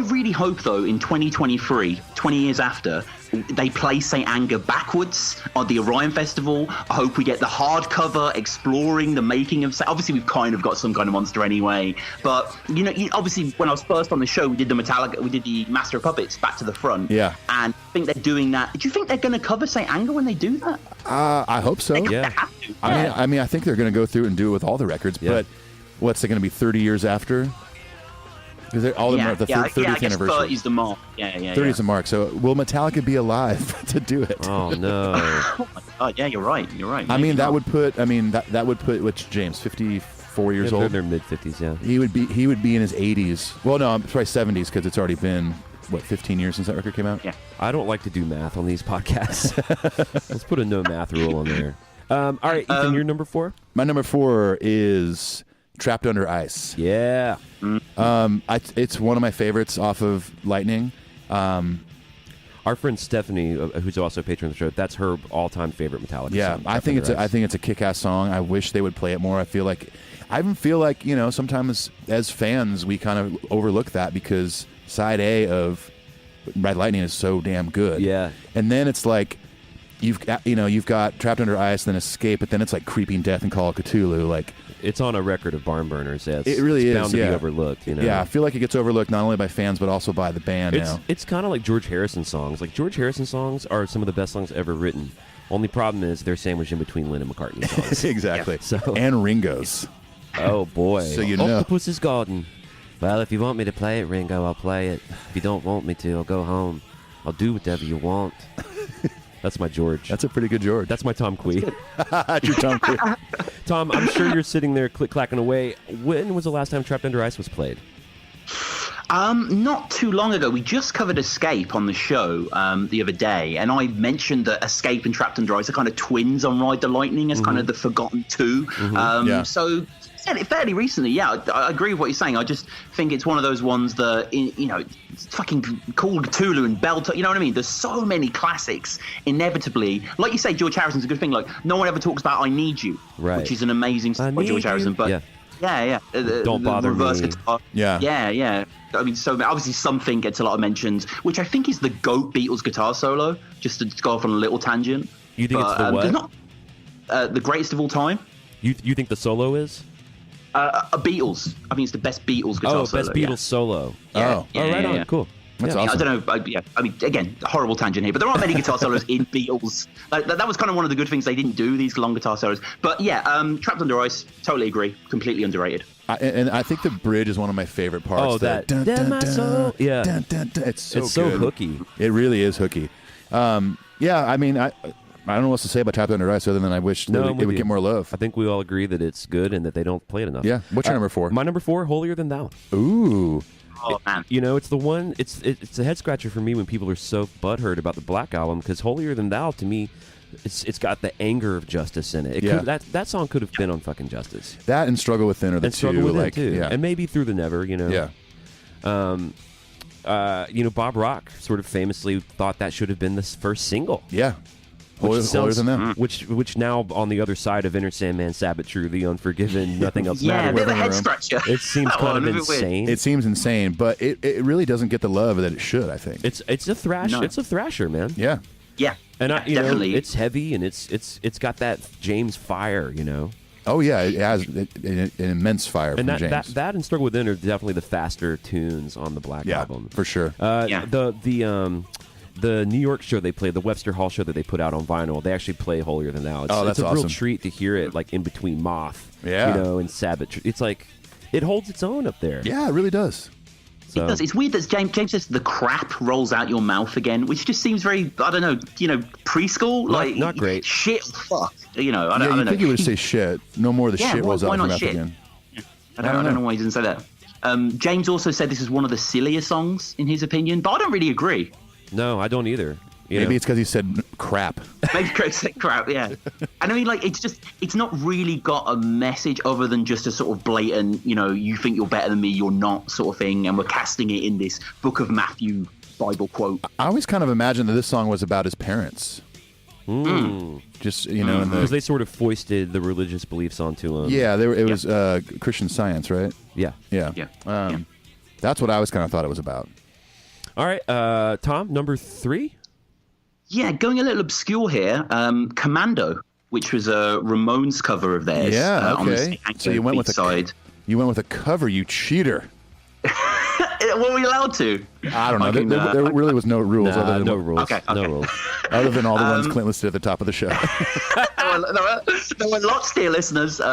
really hope, though, in 2023, 20 years after, they play Saint Anger backwards on the Orion Festival. I hope we get the hardcover exploring the making of. Obviously, we've kind of got some kind of monster anyway. But obviously, when I was first on the show, we did the Metallica, we did the Master of Puppets Back to the Front. Yeah. And I think they're doing that. Do you think they're going to cover Saint Anger when they do that? I hope so. Yeah. They have to. I mean, I think they're going to go through and do it with all the records. Yeah. But what's it going to be 30 years after? Because all of them are the 30th I guess anniversary. 30's the mark. Yeah. 30 is the mark. So will Metallica be alive to do it? Oh, no. Oh my God! Yeah, you're right. I mean, that would put. That would put which James 54 years They're old. in their mid-50s, yeah. He would be in his 80s. Well, no, I'm probably 70s because it's already been 15 years since that record came out. Yeah. I don't like to do math on these podcasts. Let's put a no math rule on there. All right, Ethan, your number 4? My number 4 is Trapped Under Ice. Yeah. It's one of my favorites off of Lightning. Our friend Stephanie, who's also a patron of the show, that's her all-time favorite Metallica Yeah, song. I think it's a kick-ass song. I wish they would play it more. I even feel like sometimes as fans we kind of overlook that because side A of Ride Lightning is so damn good. Yeah. And then it's like you've got Trapped Under Ice, then Escape, but then it's like Creeping Death and Call of Cthulhu. Like It's on a record of barn burners. Yeah, it really it's is. bound to be overlooked. You know? Yeah, I feel like it gets overlooked not only by fans but also by the band now. It's kind of like George Harrison songs. Like George Harrison songs are some of the best songs ever written. Only problem is they're sandwiched in between Lennon and McCartney songs. Exactly. So- And Ringo's. Oh boy! So you know. Octopus's Garden. Well, if you want me to play it, Ringo, I'll play it. If you don't want me to, I'll go home. I'll do whatever you want. That's my George. That's a pretty good George. That's my Tom Kwei. That's your Tom Kwei. Tom, I'm sure you're sitting there click-clacking away. When was the last time Trapped Under Ice was played? Not too long ago. We just covered Escape on the show the other day, and I mentioned that Escape and Trapped Under Ice are kind of twins on Ride the Lightning as kind of the forgotten two. Yeah. So fairly recently, yeah, I agree with what you're saying. I just think it's one of those ones that, it's fucking Call of Cthulhu and Bell, you know what I mean? There's so many classics, inevitably. Like you say, George Harrison's a good thing. Like, no one ever talks about I Need You, Right. which is an amazing song by George Harrison. But yeah. Don't Bother the reverse Me. guitar. Yeah. I mean, so obviously Something gets a lot of mentions, which I think is the GOAT Beatles guitar solo, just to go off on a little tangent. You think it's the what? there's not the greatest of all time. You think the solo is? A Beatles. I think it's the best Beatles guitar solo. Best Beatles solo. Yeah. Oh. Right on. Cool. That's I awesome. don't know. I mean, again, horrible tangent here, but there aren't many guitar solos in Beatles. Like, that was kind of one of the good things they didn't do, these long guitar solos. But yeah, Trapped Under Ice, totally agree. Completely underrated. And I think the bridge is one of my favorite parts. Oh, that dun, Damn dun, my dun, soul. Yeah. dun, dun, dun. It's so It's so good. hooky. It really is hooky. Yeah, I mean, I don't know what to say about Trapped Under Ice other than I wish No, it I'm with would you. get more love. I think we all agree that it's good and that they don't play it enough. Yeah. What's your number 4? My number 4, Holier Than Thou. Ooh. Oh, man. You know, it's the one. It's a head scratcher for me when people are so butthurt about the Black Album, because Holier Than Thou, to me, it's got the anger of Justice in it. Yeah. That song could have been on fucking Justice. That and Struggle Within are the And two. Struggle Within like, too. Yeah. And maybe Through the Never. You know. Yeah. Bob Rock sort of famously thought that should have been the first single. Yeah. Which Holier Than Thou. Which now on the other side of Enter Sandman, Sabbath True, The Unforgiven, Nothing Else Yeah, a Matters. bit of a Living head Room. scratcher. It seems That kind one, of a bit weird. insane. It seems insane, but it really doesn't get the love that it should, I think. It's a thrash. No. It's a thrasher, man. Yeah. Yeah. And definitely. it's heavy and it's got that James fire, you know. Oh, yeah. It has an immense fire And from James. that and Struggle Within are definitely the faster tunes on the Black yeah, Album. for sure. Yeah. The New York show they played, the Webster Hall show that they put out on vinyl, they actually play Holier Than Thou. It's, Oh, that's it's a real awesome. treat to hear it, like in between Moth, Yeah. you know, and Sabbath. It's like it holds its own up there. Yeah, it really does. So, It does. It's weird that James says the crap rolls out your mouth again, which just seems very, I don't know, preschool. Not great. Shit, fuck. I don't I know. think he would say shit. No more of the Yeah, shit rolls why out of your not mouth shit? again. I don't know why he didn't say that. James also said this is one of the sillier songs, in his opinion, but I don't really agree. no, I don't either. You Maybe know? it's because he said crap. Maybe Craig said crap, yeah. And I mean, like, it's not really got a message other than just a sort of blatant, you think you're better than me, you're not sort of thing, and we're casting it in this Book of Matthew Bible quote. I always kind of imagined that this song was about his parents. Just, in the... Because they sort of foisted the religious beliefs onto him. Yeah, it was Christian Science, right? Yeah. Yeah. Yeah. That's what I always kind of thought it was about. All right, Tom, number 3. Yeah, going a little obscure here, Commando, which was a Ramones cover of theirs. Yeah, On the okay. St. So you went with side. You went with a cover, you cheater. Were we allowed to? I don't know. I can, there really was no rules Nah, other than no rules. Okay, No okay. rules. other than all the ones Clint listed at the top of the show. There were lots, dear listeners. We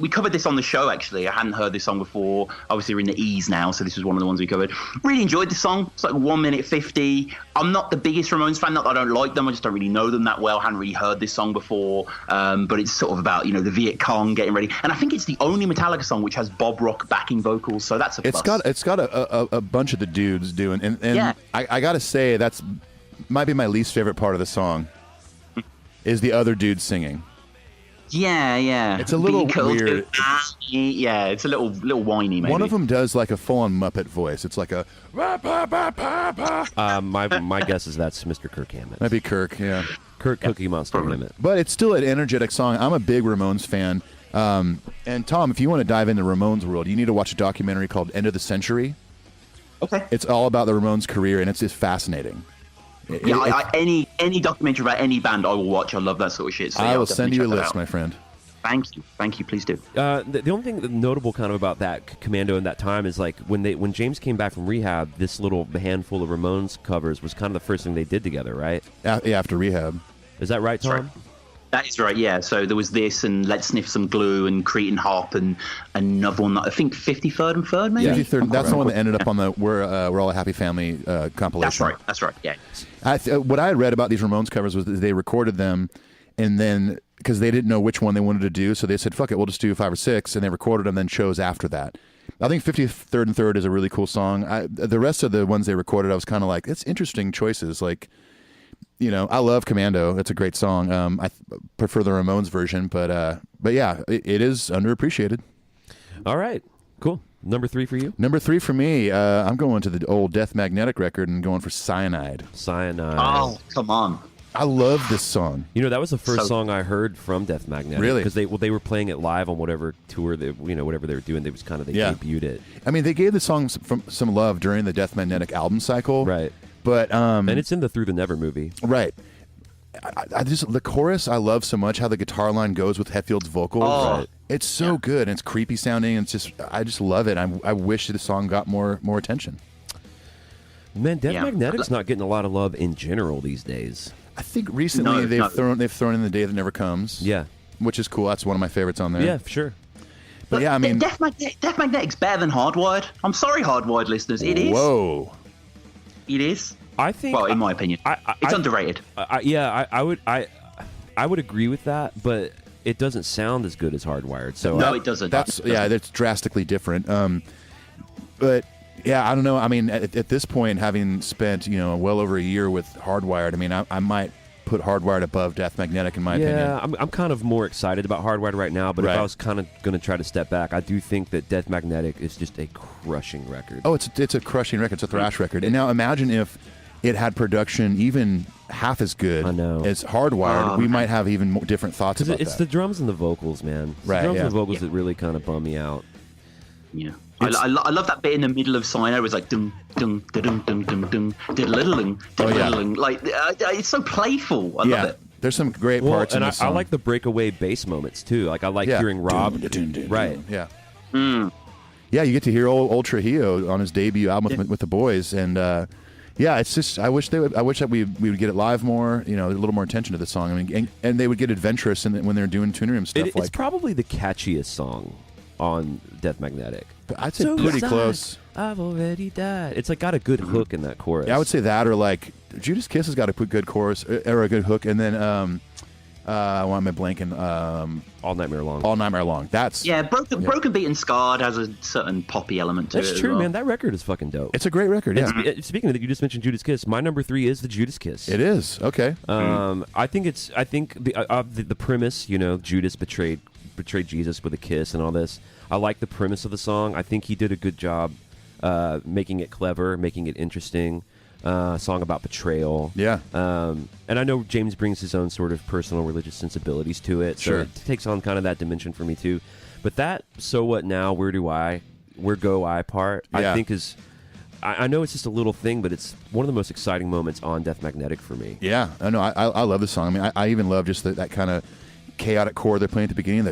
covered this on the show, actually. I hadn't heard this song before. Obviously, we're in the E's now, so this was one of the ones we covered. Really enjoyed the song. It's like 1 minute 50. I'm not the biggest Ramones fan. Not that I don't like them. I just don't really know them that well. Hadn't really heard this song before. But it's sort of about, the Viet Cong getting ready. And I think it's the only Metallica song which has Bob Rock backing vocals, so that's a plus. It's got a bunch of the dudes doing, and Yeah. I gotta say that's might be my least favorite part of the song is the other dude singing. Yeah. It's a little Being called weird. Yeah, it's a little whiny, maybe. One of them does like a full-on Muppet voice. It's like a rah, bah, bah, bah, bah. My guess is that's Mr. Kirk Hammett. Might be Kirk, yeah. Kirk Cookie Monster Hammett. But it's still an energetic song. I'm a big Ramones fan. And Tom, if you want to dive into Ramones world, you need to watch a documentary called End of the Century. Okay. It's all about the Ramones' career, and it's just fascinating. Any documentary about any band I will watch. I love that sort of shit. So, I I'll will send you a definitely check that list, out. my friend. Thank you, please do. The only thing notable kind of about that Commando in that time is like when James came back from rehab, this little handful of Ramones covers was kind of the first thing they did together, right? Yeah, after rehab. Is that right, Tom? Right. That is right, yeah. So there was this and Let's Sniff Some Glue and Cretin Hop and another one, I think 53rd and 3rd, maybe? 53rd, that's the one that ended up on the We're All a Happy Family compilation. That's right, yeah. What I had read about these Ramones covers was that they recorded them, and then because they didn't know which one they wanted to do, so they said, fuck it, we'll just do 5 or 6, and they recorded them and then chose after that. I think 53rd and 3rd is a really cool song. The rest of the ones they recorded, I was kind of like, it's interesting choices. Like, you know, I love Commando. It's a great song. I prefer the Ramones version, but yeah, it is underappreciated. All right, cool. Number 3 for you? Number 3 for me, I'm going to the old Death Magnetic record and going for Cyanide. Cyanide. Oh, come on. I love this song. You know, that was the first song I heard from Death Magnetic. Really? Because they were playing it live on whatever tour whatever they were doing. They debuted it. I mean, they gave the song some love during the Death Magnetic album cycle, Right. But and it's in the Through the Never movie. Right. I just the chorus I love so much, how the guitar line goes with Hetfield's vocals. Oh. Right. It's so good. And it's creepy sounding. And I just love it. I wish the song got more attention. Man, Death Magnetic's not getting a lot of love in general these days. I think recently they've thrown in The Day That Never Comes. Yeah. Which is cool. That's one of my favorites on there. Yeah, sure. But yeah, I mean, Death Magnetic's better than Hardwired. I'm sorry, Hardwired listeners. It is. Whoa. It is. I think. Well, in my opinion, it's underrated. I would agree with that, but it doesn't sound as good as Hardwired. So No, it doesn't. That's drastically different. But yeah, I don't know. I mean, at this point, having spent well over a year with Hardwired, I mean, I might put Hardwired above Death Magnetic in my opinion. Yeah, I'm kind of more excited about Hardwired right now. But if I was kind of going to try to step back, I do think that Death Magnetic is just a crushing record. Oh, it's a crushing record. It's a thrash record. And now imagine if it had production even half as good as Hardwired. We might have even more different thoughts about it's that. the drums and the vocals, man. It's Right, the drums and yeah. the vocals that really kind of bum me out. Yeah. I love that bit in the middle of Cyanide. It was like dum dum dum dum dum dum diddle-diddle-ding, diddle-diddle-ding. Like it's so playful. I love it. There's some great parts in and this I song. like the breakaway bass moments too. Like I like hearing Rob. Right. Yeah. Yeah, you get to hear old Trujillo on his debut album with the Boys, and yeah, it's just I wish that we would get it live more. A little more attention to the song. I mean, and they would get adventurous when they're doing tuner room stuff. It's probably the catchiest song on Death Magnetic. I'd say pretty close. I've already died. It's like got a good hook in that chorus. Yeah, I would say that, or like Judas Kiss has got a good chorus or a good hook, and then why am I blanking? All Nightmare Long. All Nightmare Long. That's Broken Beat and Scarred has a certain poppy element to it. That's true, as well. man. That record is fucking dope. It's a great record. Yeah. Speaking of that, you just mentioned Judas Kiss. My number 3 is the Judas Kiss. It is okay. I think the premise. Judas betrayed Jesus with a kiss and all this. I like the premise of the song. I think he did a good job making it clever, making it interesting. Song about betrayal. Yeah. And I know James brings his own sort of personal religious sensibilities to it. So it takes on kind of that dimension for me too. But that So What Now, Where Go I part, I think is... I know it's just a little thing, but it's one of the most exciting moments on Death Magnetic for me. Yeah. I know. I love this song. I mean, I even love just that kind of chaotic chord they're playing at the beginning.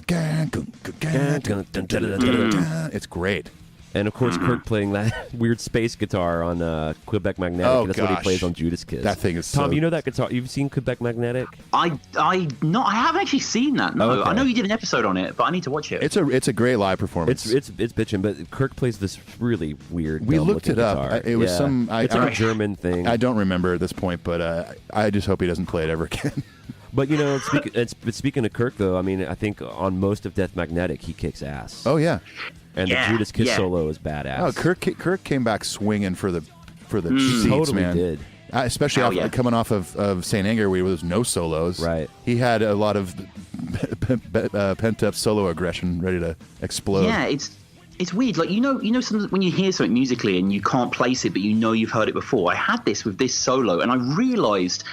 It's great. And of course, Kirk playing that weird space guitar on Quebec Magnetic. Oh, That's what he plays on Judas Kiss. That thing is Tom, you know that guitar? You've seen Quebec Magnetic? I haven't actually seen that. No, Okay. I know you did an episode on it, but I need to watch it. It's a great live performance. It's bitching, but Kirk plays this really weird. We looked it up. Guitar. It was some. It's like a German thing. I don't remember at this point, but I just hope he doesn't play it ever again. But speaking of Kirk, though, I mean, I think on most of Death Magnetic, he kicks ass. Oh yeah. And the Judas Kiss solo is badass. Oh, Kirk came back swinging for the seats, totally man. did. Especially coming off of Saint Anger, where there was no solos. Right. He had a lot of pent up solo aggression ready to explode. Yeah, it's weird. Like something when you hear something musically and you can't place it, but you've heard it before. I had this with this solo, and I realised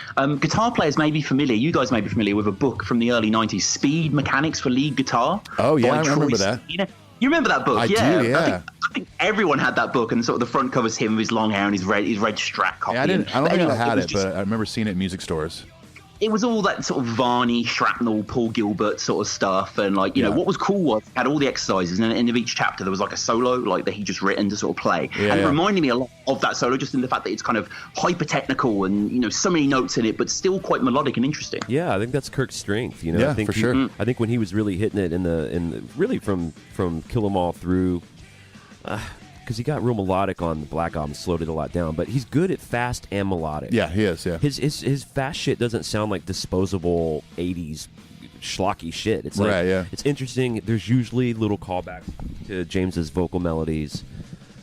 guitar players may be familiar. You guys may be familiar with a book from the early '90s, Speed Mechanics for Lead Guitar. Oh yeah, I by remember Troy that. You remember that book? I do, yeah. think everyone had that book, and sort of the front cover's him with his long hair and his red Strat copy. Yeah, I don't think anyway, I had it, just, but I remember seeing it in music stores. It was all that sort of Varney, Shrapnel, Paul Gilbert sort of stuff, and like you know what was cool was it had all the exercises, and at the end of each chapter there was like a solo like that he just written to sort of play, and it reminded me a lot of that solo, just in the fact that it's kind of hyper technical and you know so many notes in it, but still quite melodic and interesting. Yeah, I think that's Kirk's strength. You know, Yeah, I think for sure. I think when he was really hitting it in the really from Kill 'Em All through. Because he got real melodic on the Black Album, slowed it a lot down. But he's good at fast and melodic. Yeah, he is. Yeah, his fast shit doesn't sound like disposable '80s schlocky shit. It's like, right. Yeah, it's interesting. There's usually little callbacks to James's vocal melodies.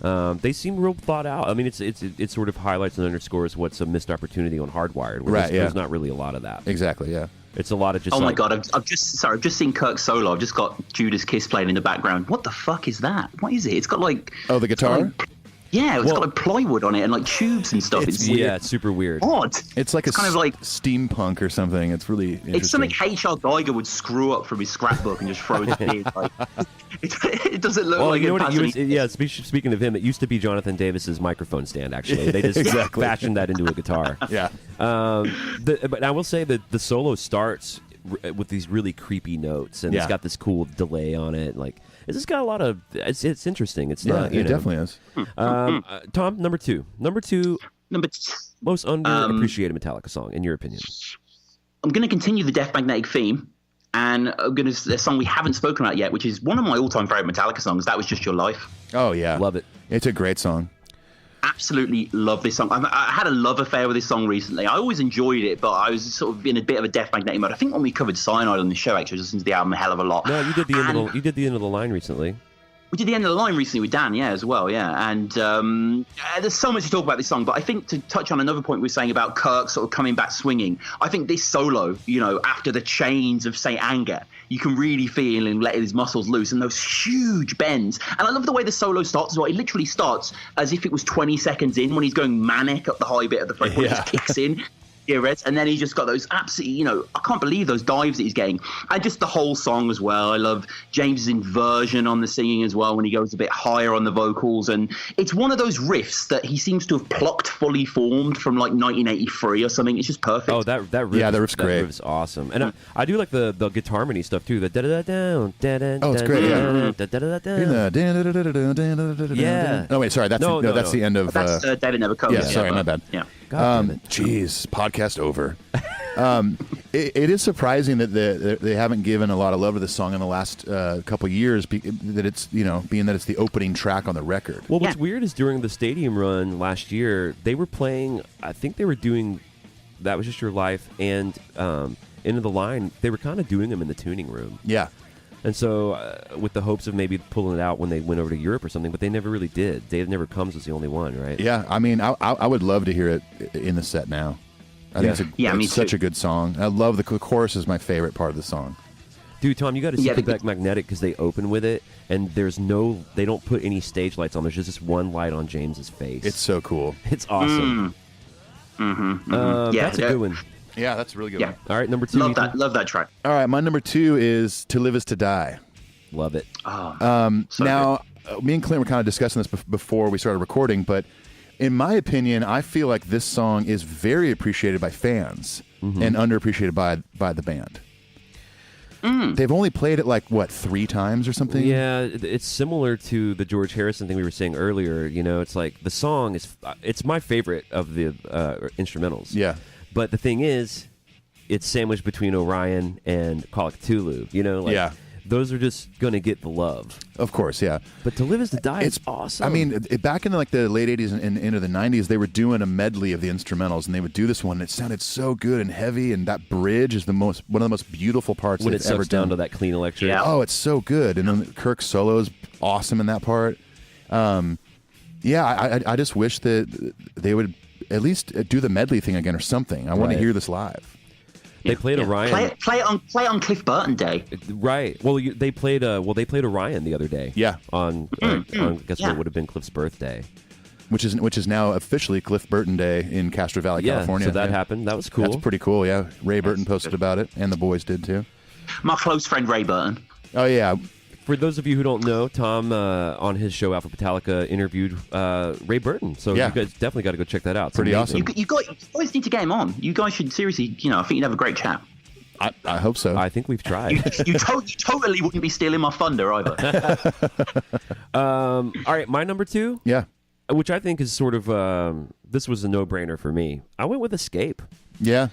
They seem real thought out. I mean, it sort of highlights and underscores what's a missed opportunity on Hardwired. Where right. there's not really a lot of that. Exactly. Yeah. It's a lot of just. Oh my god! I've just seen Kirk's solo. I've just got Judas Kiss playing in the background. What the fuck is that? What is it? It's got like the guitar. It's got like plywood on it and like tubes and stuff. It's weird. It's super weird. Odd. It's like kind of like steampunk or something. It's really interesting. It's something H.R. Geiger would screw up from his scrapbook and just throw it in. Like, it doesn't look like you know it. what? Speaking of him, it used to be Jonathan Davis's microphone stand. Actually, they just fashioned that into a guitar. Yeah. But I will say that the solo starts with these really creepy notes, and it's got this cool delay on it. Like, it's just got a lot of. It's interesting. It's not. It definitely is. Tom, number two, most underappreciated Metallica song, in your opinion. I'm going to continue the Death Magnetic theme, and I'm going to a song we haven't spoken about yet, which is one of my all-time favorite Metallica songs. That was Just Your Life. Oh yeah, love it. It's a great song. Absolutely love this song. I had a love affair with this song recently. I always enjoyed it, but I was sort of in a bit of a Death Magnetic mode. I think when we covered Cyanide on the show, actually, I listened to the album a hell of a lot. No, you did the end of the line recently. We did the end of the line recently with Dan, as well, And there's so much to talk about this song, but I think to touch on another point we were saying about Kirk sort of coming back swinging, I think this solo, after the chains of, say, anger, you can really feel him letting his muscles loose and those huge bends. And I love the way the solo starts as well. It literally starts as if it was 20 seconds in when he's going manic up the high bit of the front, when it just kicks in. And then he's just got those absolutely, I can't believe those dives that he's getting. And just the whole song as well. I love James's inversion on the singing as well when he goes a bit higher on the vocals. And it's one of those riffs that he seems to have plucked fully formed from like 1983 or something. It's just perfect. Oh, that riff, the riff's great. That riff's awesome. And I do like the guitar harmony stuff too. The da-da-da-down, da-da-da-down. Oh, it's great, yeah. Yeah. Oh, wait, sorry. That's the end of... That's David Never Comes. Yeah, sorry, my bad. Yeah. Jeez, podcast over. It is surprising that they haven't given a lot of love to this song in the last couple years. That it's being that it's the opening track on the record. Well, what's weird is during the stadium run last year, they were playing. I think they were doing That Was Just Your Life and Into the Line. They were kind of doing them in the tuning room. Yeah. And so, with the hopes of maybe pulling it out when they went over to Europe or something, but they never really did. Dave Never Comes was the only one, right? Yeah, I mean, I would love to hear it in the set now. I think it's such a good song. I love the chorus is my favorite part of the song. Dude, Tom, you got to see Quebec Magnetic because they open with it, and they don't put any stage lights on. There's just this one light on James's face. It's so cool. It's awesome. That's a good one. Yeah, that's a really good one. All right, number two. Love that track. All right, my number 2 is To Live Is To Die. Love it. Now, me and Clint were kind of discussing this before we started recording, but in my opinion, I feel like this song is very appreciated by fans and underappreciated by the band. They've only played it 3 times or something? Yeah, it's similar to the George Harrison thing we were saying earlier. It's like the song it's my favorite of the instrumentals. Yeah. But the thing is, it's sandwiched between Orion and Call of Cthulhu. Those are just going to get the love. Of course, yeah. But To Live Is To Die is awesome. I mean, back in the late 80s and into the 90s, they were doing a medley of the instrumentals, and they would do this one, and it sounded so good and heavy, and that bridge is one of the most beautiful parts when they've it ever sucks down done. to that clean electric. Yeah. Oh, it's so good. And then Kirk's solo is awesome in that part. I just wish that they would at least do the medley thing again or something. I want to hear this live. They played Orion. Play it on Cliff Burton Day. Right. Well, they played Orion the other day. Yeah. On what would have been Cliff's birthday, which is now officially Cliff Burton Day in Castro Valley, California. So that happened. That was cool. That's pretty cool. Yeah. Ray Burton posted about it, and the boys did too. My close friend Ray Burton. Oh yeah, For those of you who don't know, Tom on his show Alphabetallica interviewed Ray Burton. So you guys definitely got to go check that out. It's Pretty amazing. awesome. You guys need to get him on. You guys should seriously, I think you'd have a great chat. I hope so. I think we've tried. You totally wouldn't be stealing my thunder either. All right, my number 2. Yeah. Which I think is sort of this was a no-brainer for me. I went with Escape. Yeah.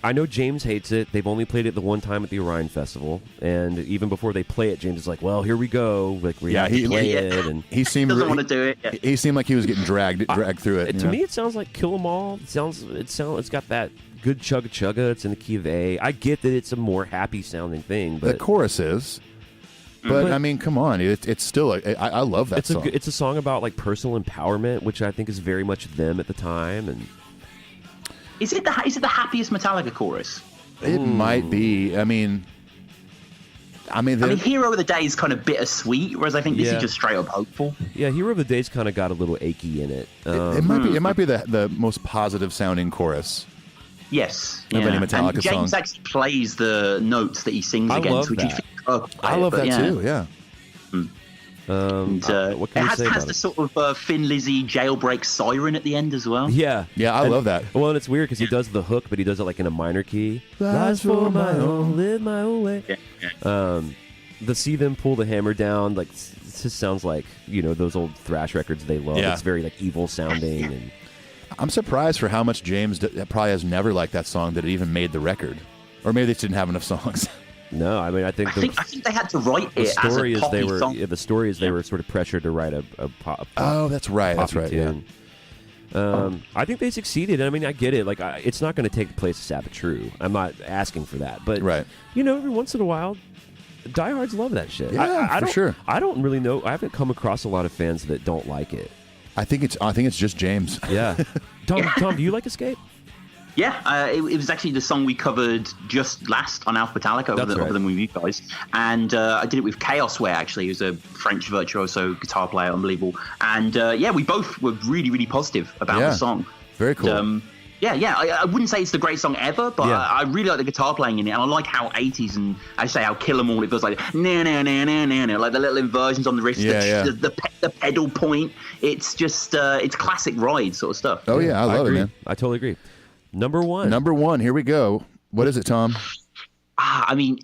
I know James hates it. They've only played it the one time at the Orion Festival, and even before they play it, James is like, "Well, here we go. Like we have to play it." And he seemed Doesn't want to do it. Yeah. He seemed like he was getting dragged through it. to me, it sounds like Kill 'Em All. It's got that good chugga. It's in the key of A. I get that it's a more happy sounding thing, but the chorus is. But I mean, come on, it's still I love that song. It's a song about like personal empowerment, which I think is very much them at the time. And Is it the happiest Metallica chorus? It might be. I mean, Hero of the Day is kind of bittersweet, whereas I think this is just straight up hopeful. Yeah, Hero of the Day's kind of got a little achy in it. It might be the most positive sounding chorus. Yes, of any Metallica and James song. actually plays the notes that he sings I against, love which that. you think. Oh, I love that too. Yeah. And, what can it we say has about the it? sort of Thin Lizzy jailbreak siren at the end as well. Yeah, I love that. Well, and it's weird because he does the hook, but he does it like in a minor key. Lies for my own, live my own way. The see them pull the hammer down, like it just sounds like those old thrash records they love. Yeah. It's very like evil sounding, and I'm surprised for how much James probably has never liked that song that it even made the record, or maybe they just didn't have enough songs. no, I mean I think I think they had to write the it as story a is poppy song. the story is they were sort of pressured to write a pop. Oh, that's right. That's poppy right. tune. I think they succeeded. I mean, I get it. Like, it's not going to take the place of Sabbath True. I'm not asking for that, but Right. Every once in a while, diehards love that shit. Yeah, I for don't, sure. I don't really know. I haven't come across a lot of fans that don't like it. I think it's just James. Yeah, Tom, do you like Escape? Yeah, it was actually the song we covered just last on Alphabetallica over them with you guys. And I did it with Chaosware, actually, who's a French virtuoso guitar player, unbelievable. And we both were really, really positive about the song. Very cool. And, I wouldn't say it's the greatest song ever, but I really like the guitar playing in it, and I like how 80s and I say how Kill 'Em All, it feels like na na na na na na, like the little inversions on the wrist, the pedal point. It's just it's classic ride sort of stuff. Oh yeah, I love it, agree. man. I totally agree. Number one. Number one. Here we go. What is it, Tom? I mean,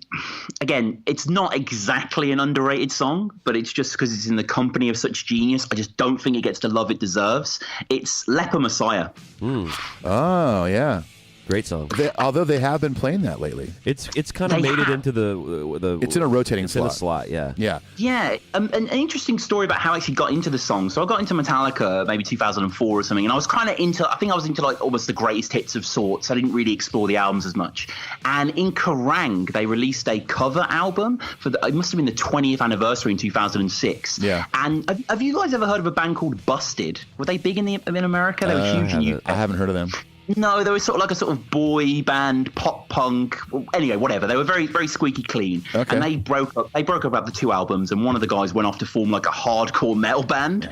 again, it's not exactly an underrated song, but it's just because it's in the company of such genius. I just don't think it gets the love it deserves. It's Leper Messiah. Oh yeah. Great song. Although they have been playing that lately. It's kind of made it into the. It's in a rotating slot. In a slot, yeah. Yeah. Yeah, an interesting story about how I actually got into the song. So I got into Metallica maybe 2004 or something, and I was kind of into, I think I was into like almost the greatest hits of sorts. I didn't really explore the albums as much. And in Kerrang, they released a cover album it must have been the 20th anniversary in 2006. Yeah. And have you guys ever heard of a band called Busted? Were they big in America? They were huge in UK. I haven't heard of them. No, they were sort of like a sort of boy band, pop punk. Anyway, whatever. They were very, very squeaky clean. Okay. And they broke up. They broke up after 2 albums, and one of the guys went off to form like a hardcore metal band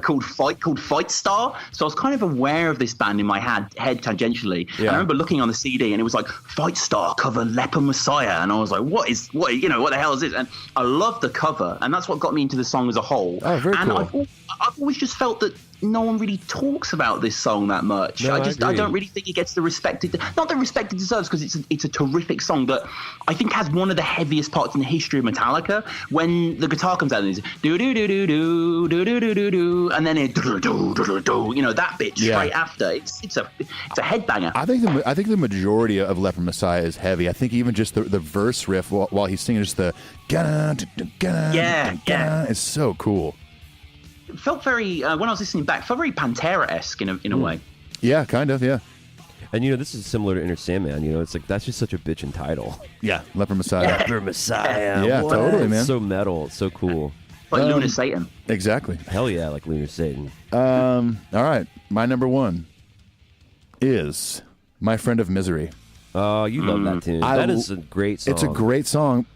called Fight Star. So I was kind of aware of this band in my head tangentially. Yeah. And I remember looking on the CD, and it was like Fight Star cover Leper Messiah, and I was like, what the hell is this? And I loved the cover, and that's what got me into the song as a whole. Oh, very and cool. I've always just felt that no one really talks about this song that much. No, I I don't really think it gets the respect not the respect it deserves, because it's a terrific song, but I think has one of the heaviest parts in the history of Metallica. When the guitar comes out and it's do do do do do do do do do do, and then it do do do do do, that bit straight after. It's a headbanger. I think the majority of Leper Messiah is heavy. I think even just the verse riff while he's singing, just the it's so cool. It felt very when I was listening back, felt very Pantera-esque in a way. Yeah, kind of. Yeah. And this is similar to Inner Sandman. It's like that's just such a bitchin' title. Yeah, Leper Messiah. Leper Messiah. Yeah, what? totally, man. It's so metal. It's so cool. Like Lunar Satan. Exactly. Hell yeah, like Lunar Satan. All right, my number one is My Friend of Misery. Oh, you love that tune. That is a great song. It's a great song,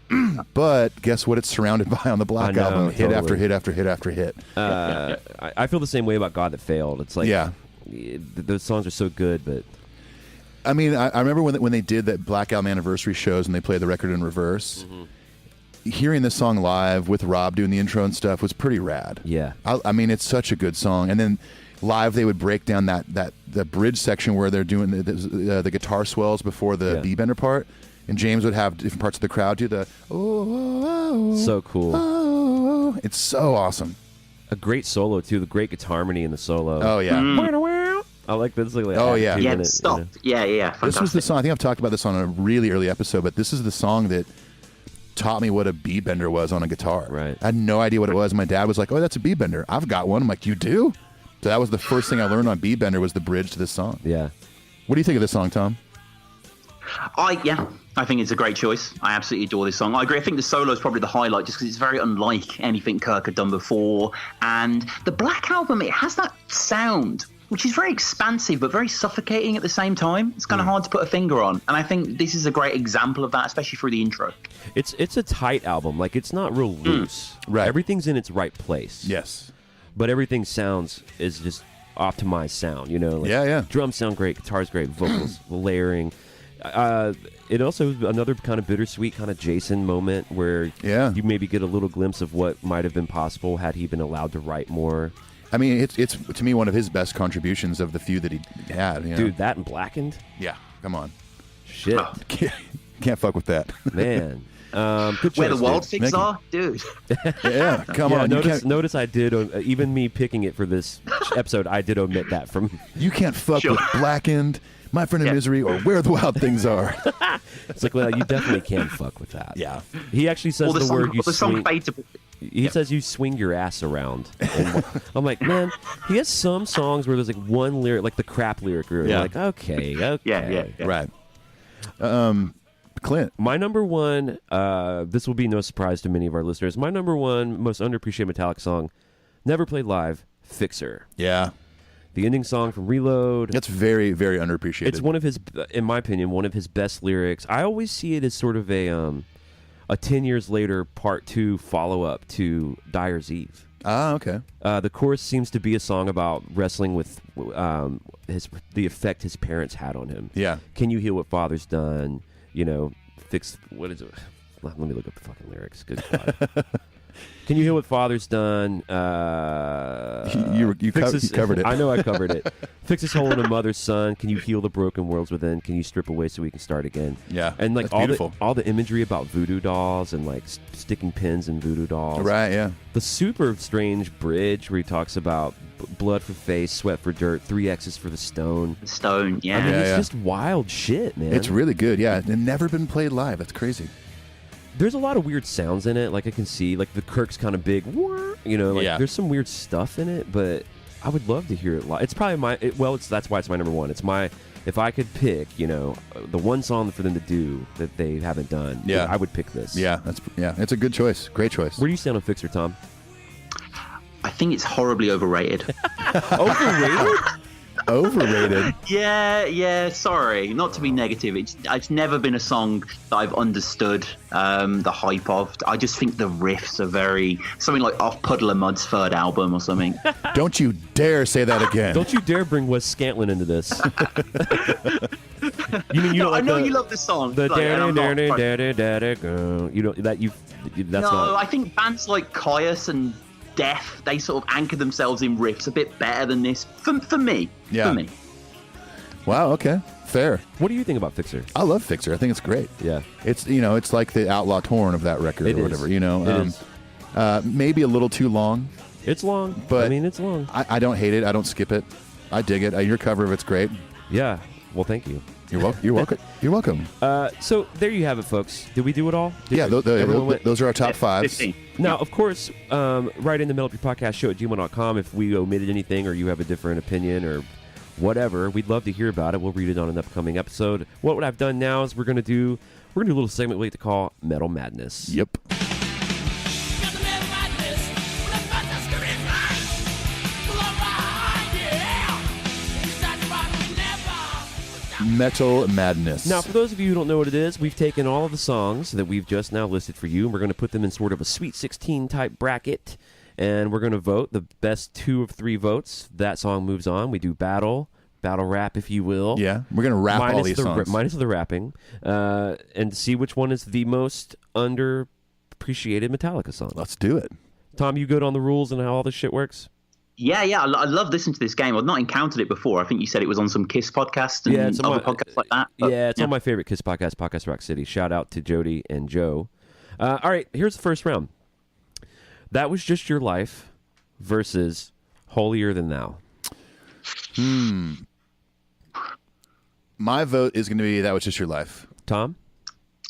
but guess what it's surrounded by on the Black Album? Hit totally. after hit after hit after hit. I feel the same way about God That Failed. It's like, those songs are so good, but I mean, I remember when they did that Black Album anniversary shows and they played the record in reverse. hearing this song live with Rob doing the intro and stuff was pretty rad. Yeah. I mean, it's such a good song. And then live, they would break down the bridge section where they're doing the guitar swells before the B bender part, and James would have different parts of the crowd do the so cool. Oh, it's so awesome. A great solo too. The great guitar harmony in the solo. Oh yeah. I like this. Like Oh, yeah. Yeah, minute, stop. you know. Yeah. Fantastic. This was the song. I think I've talked about this on a really early episode, but this is the song that taught me what a B bender was on a guitar. Right. I had no idea what it was. My dad was like, "Oh, that's a B bender. I've got one." I'm like, "You do?" So that was the first thing I learned on B bender was the bridge to this song. Yeah. What do you think of this song, Tom? I think it's a great choice. I absolutely adore this song. I agree. I think the solo is probably the highlight just because it's very unlike anything Kirk had done before. And the Black Album, it has that sound, which is very expansive but very suffocating at the same time. It's kind of hard to put a finger on. And I think this is a great example of that, especially through the intro. It's a tight album. Like, it's not real loose. Right. Everything's in its right place. Yes. But everything is just optimized sound, you know? Like, Yeah. drums sound great, guitar's great, vocals, layering. It also is another kind of bittersweet kind of Jason moment where you maybe get a little glimpse of what might have been possible had he been allowed to write more. I mean, it's to me one of his best contributions of the few that he had. You know? Dude, that and Blackened? Yeah, come on. Shit. Can't fuck with that. Man. Good Where choice, the wild dude. things are, dude. Yeah, come on. Notice I did, even me picking it for this episode, I did omit that from... You can't fuck with Blackened, My Friend in Misery, or Where the Wild Things Are. It's like, well, you definitely can fuck with that. Yeah. He actually says the word you song swing... He says you swing your ass around. And I'm like, man, he has some songs where there's like one lyric, like the crap lyric, where you're like, okay. Yeah. Right. Clint. My number one, this will be no surprise to many of our listeners, my number one most underappreciated Metallica song, never played live, Fixer. Yeah. The ending song from Reload. That's very, very underappreciated. It's one of his, in my opinion, one of his best lyrics. I always see it as sort of a 10 years later part 2 follow-up to Dyer's Eve. Ah, okay. The chorus seems to be a song about wrestling with the effect his parents had on him. Yeah. Can you heal what father's done? You know, fix, what is it? Let me look up the fucking lyrics. Good God. Can you heal what father's done? You covered it. I know I covered it. Fix this hole in a mother's son. Can you heal the broken worlds within? Can you strip away so we can start again? Yeah, and like that's all the imagery about voodoo dolls and like sticking pins in voodoo dolls. Right. Yeah. The super strange bridge where he talks about blood for face, sweat for dirt, 3 X's for the stone. Stone. Yeah. I mean, it's Yeah. just wild shit, man. It's really good. Yeah, and never been played live. That's crazy. There's a lot of weird sounds in it. Like I can see, like the Kirk's kind of big, you know. Like there's some weird stuff in it, but I would love to hear it live. It's probably that's why it's my number one. It's my, if I could pick, you know, the one song for them to do that they haven't done. Yeah, I would pick this. Yeah, it's a good choice. Great choice. Where do you stand on Fixer, Tom? I think it's horribly overrated. Overrated? Overrated. Yeah. Sorry, not to be negative. It's never been a song that I've understood the hype of. I just think the riffs are very something like off Puddle of Mud's third album or something. Don't you dare say that again. Don't you dare bring Wes Scantlin into this. You mean you don't like I know you love the song. The No, not. I think bands like Caius and Death, they sort of anchor themselves in riffs a bit better than this for me. Yeah. For me. Wow. Okay. Fair. What do you think about Fixer? I love Fixer. I think it's great. Yeah. It's it's like the Outlaw Torn of that record or whatever. You know. It is. Maybe a little too long. It's long, but I mean it's long. I don't hate it. I don't skip it. I dig it. Your cover of it's great. Yeah. Well, thank you. You're welcome. You're welcome. You're welcome. So there you have it, folks. Did we do it all? Those are our top 5s. 15. Now, of course, write in the metalupyourpodcastshow at gmail.com if we omitted anything or you have a different opinion or whatever. We'd love to hear about it. We'll read it on an upcoming episode. What I've done now is we're gonna do a little segment we like to call Metal Madness. Yep. Metal Madness. Now, for those of you who don't know what it is, we've taken all of the songs that we've just now listed for you, and we're going to put them in sort of a Sweet 16 type bracket, and we're going to vote the best 2 of 3 votes. That song moves on. We do battle rap, if you will. Yeah, we're going to rap all these songs. Minus the rapping, and see which one is the most underappreciated underappreciated Metallica song. Let's do it. Tom, you good on the rules and how all this shit works? Yeah, I love listening to this game. I've not encountered it before. I think you said it was on some Kiss podcast and it's on other podcasts like that. But, it's on my favorite Kiss podcast, Podcast Rock City. Shout out to Jody and Joe. All right, here's the first round. That Was Just Your Life versus Holier Than Thou. My vote is going to be That Was Just Your Life. Tom?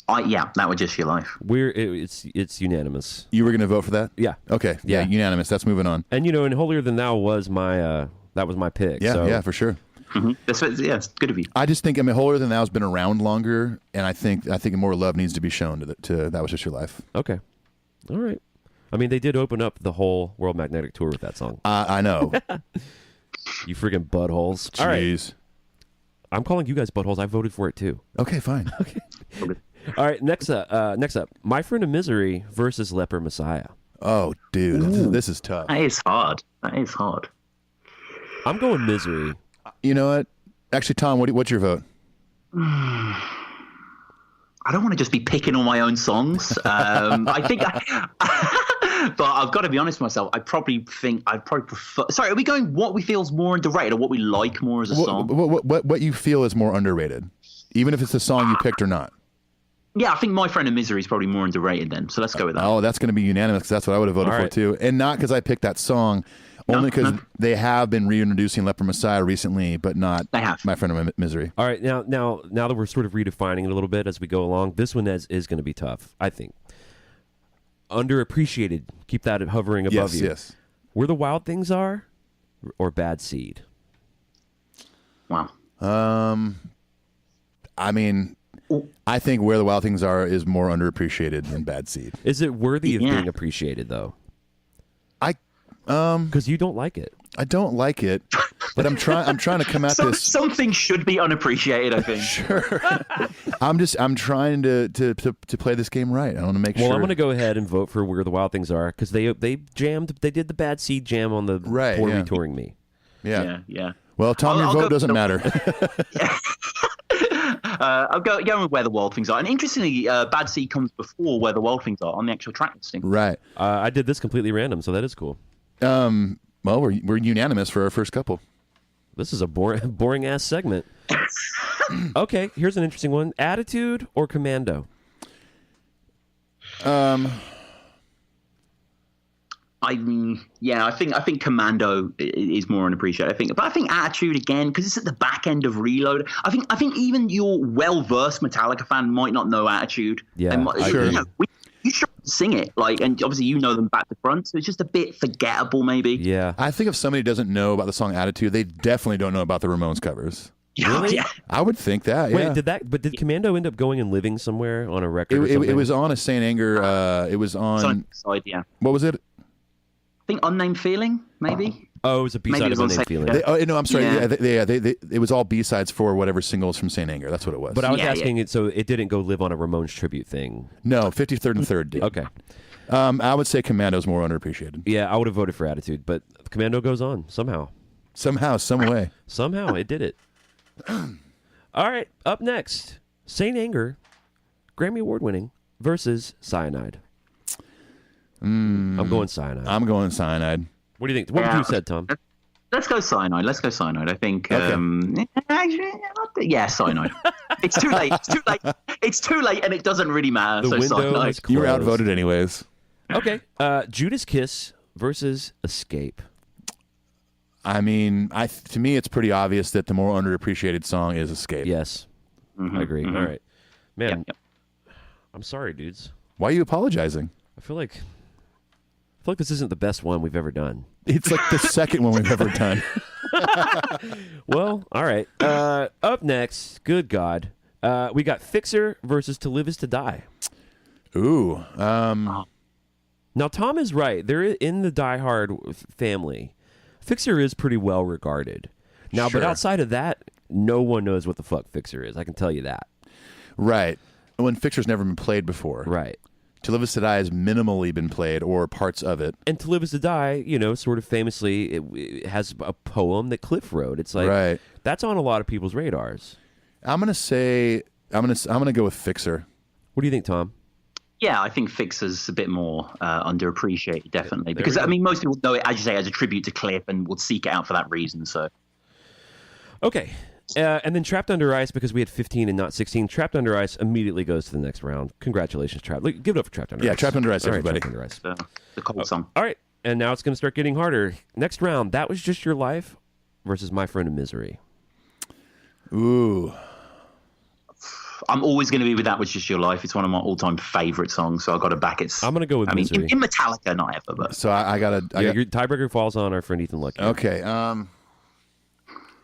That Was Just Your Life. It's unanimous. You were going to vote for that? Yeah. Okay. Yeah, unanimous. That's moving on. And and Holier Than Thou was my that was my pick. Yeah, so. yeah, for sure. Mm-hmm. It's good of you. I just think, Holier Than Thou's been around longer, and I think more love needs to be shown to That Was Just Your Life. Okay. All right. I mean, they did open up the whole World Magnetic Tour with that song. I know. You friggin' buttholes. Jeez. All right. I'm calling you guys buttholes. I voted for it too. Okay, fine. Okay. All right. Next up, My Friend of Misery versus Leper Messiah. Oh, dude, this is tough. That is hard. I'm going Misery. You know what? Actually, Tom, what's your vote? I don't want to just be picking on my own songs. I think, but I've got to be honest with myself. I'd probably prefer. Sorry, are we going what we feel is more underrated or what we like more as a song? What you feel is more underrated, even if it's the song you picked or not. Yeah, I think My Friend of Misery is probably more underrated then. So let's go with that. Oh, that's going to be unanimous because that's what I would have voted for too, and not because I picked that song. Only because they have been reintroducing Leper Messiah recently, but not My Friend of Misery. All right, now that we're sort of redefining it a little bit as we go along, this one is going to be tough, I think. Underappreciated, keep that hovering above you. Yes. Where the Wild Things Are, or Bad Seed? Wow. I mean, I think Where the Wild Things Are is more underappreciated than Bad Seed. Is it worthy of being appreciated though? Because you don't like it. I don't like it, but I'm trying to come at this. Something should be unappreciated, I think. Sure. I'm trying to play this game right. I want to make sure. Well, I'm going to go ahead and vote for Where the Wild Things Are because they did the Bad Seed jam on the Pour Me Touring Me. Yeah. Well, Tom, your vote doesn't matter. I'll go with Where the Wild Things Are. And interestingly, Bad Seed comes before Where the Wild Things Are on the actual track listing. Right. I did this completely random, so that is cool. Well, we're unanimous for our first couple. This is a boring ass segment. Okay, here's an interesting one: Attitude or Commando? I think Commando is more unappreciated. But I think Attitude again because it's at the back end of Reload. I think even your well-versed Metallica fan might not know Attitude. Yeah, sure. You should sing it, and obviously you know them back to front, so it's just a bit forgettable, maybe. Yeah, I think if somebody doesn't know about the song Attitude, they definitely don't know about the Ramones covers. Really? Yeah. I would think that. Wait, yeah. did Commando end up going and living somewhere on a record? It was on a Saint Anger. It was on. Side, yeah. What was it? I think Unnamed Feeling, maybe. Oh, it was a B-side of Unnamed Feeling. No, I'm sorry. Yeah. It was all B-sides for whatever singles from Saint Anger. That's what it was. But I was asking it, so it didn't go live on a Ramones tribute thing. No, 53rd and 3rd did. Okay. I would say Commando's more underappreciated. Yeah, I would have voted for Attitude, but Commando goes on somehow. Somehow, some way. Somehow, it did it. All right, up next, Saint Anger, Grammy Award winning, versus Cyanide. I'm going Cyanide. I'm going Cyanide. What do you think? What would you have said, Tom? Let's go Cyanide. I think. Okay. Yeah, Cyanide. It's too late. It's too late, and it doesn't really matter. The so window Cyanide. is closed. You were outvoted anyways. Okay. Judas Kiss versus Escape. I mean, to me, it's pretty obvious that the more underappreciated song is Escape. Yes. I agree. Mm-hmm. All right. Man, Yep. I'm sorry, dudes. Why are you apologizing? I feel like this isn't the best one we've ever done. It's like the second one we've ever done. Well, all right. Up next, good God, we got Fixer versus To Live Is To Die. Ooh. Now, Tom is right. They're in the Die Hard family. Fixer is pretty well regarded. Now, Sure. but outside of that, no one knows what the fuck Fixer is. I can tell you that. Right. When Fixer's never been played before. Right. To Live Is To Die has minimally been played, or parts of it. And To Live Is To Die, sort of famously, it has a poem that Cliff wrote. It's like, Right. that's on a lot of people's radars. I'm gonna go with Fixer. What do you think, Tom? Yeah, I think Fixer's a bit more underappreciated, definitely. There Because, we go. I mean, most people know it, as you say, as a tribute to Cliff and would seek it out for that reason. So, Okay. And then Trapped Under Ice, because we had 15 and not 16. Trapped Under Ice immediately goes to the next round. Congratulations, Trapped. Give it up for Trapped Under Ice. Yeah, Trapped Under Ice, All right, everybody. Trapped Under Ice. the cold song. All right. And now it's going to start getting harder. Next round, That Was Just Your Life versus My Friend in Misery. Ooh. I'm always going to be with That Was Just Your Life. It's one of my all-time favorite songs, so I've got to back it. I'm going to go with I mean, Misery. in Metallica, not ever, but So I got to. Your tiebreaker falls on our friend Ethan Lucky. Okay.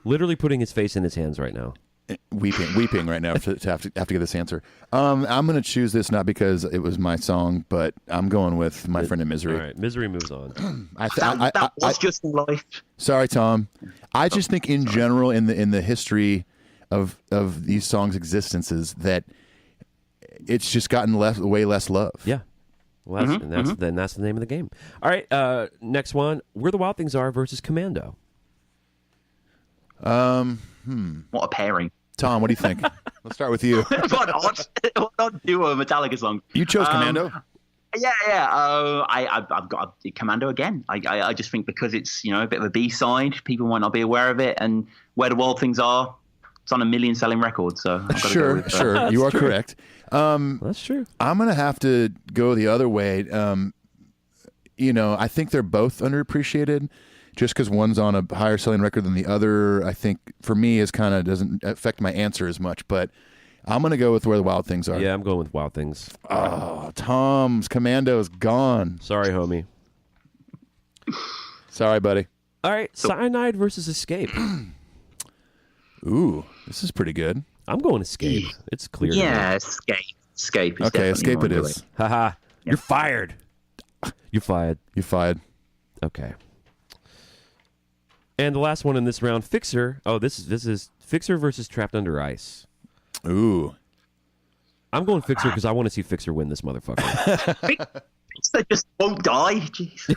Literally putting his face in his hands right now. Weeping right now to have to get this answer. I'm going to choose this not because it was my song, but I'm going with My Friend in Misery. All right. Misery moves on. that was just your life. Sorry, Tom. I just think in general, in the history of these songs' existences, that it's just gotten way less love. Yeah. Well, that's the name of the game. All right. Next one. Where the Wild Things Are versus Commando. What a pairing. Tom, what do you think? Let's start with you. What not do a Metallica song? You chose Commando. Yeah. I've got Commando again. I just think because it's a bit of a B-side, people might not be aware of it, and Where the Wild Things Are, it's on a million-selling record. So I've got to go with, Sure, you are correct. That's true. I'm gonna have to go the other way. I think they're both underappreciated. Just because one's on a higher selling record than the other, I think for me is kind of doesn't affect my answer as much. But I'm gonna go with Where the Wild Things Are. Yeah, I'm going with Wild Things. Oh, Tom's Commando is gone. Sorry, homie. Sorry, buddy. All right. Cyanide versus Escape. Ooh, this is pretty good. I'm going Escape. It's clear. Yeah, Escape. Is Okay, definitely Escape more it into is. Haha. You're fired. You're fired. You fired. Okay. And the last one in this round, Fixer. Oh, this is Fixer versus Trapped Under Ice. Ooh. I'm going Fixer because I want to see Fixer win this motherfucker. They just won't die. Jeez.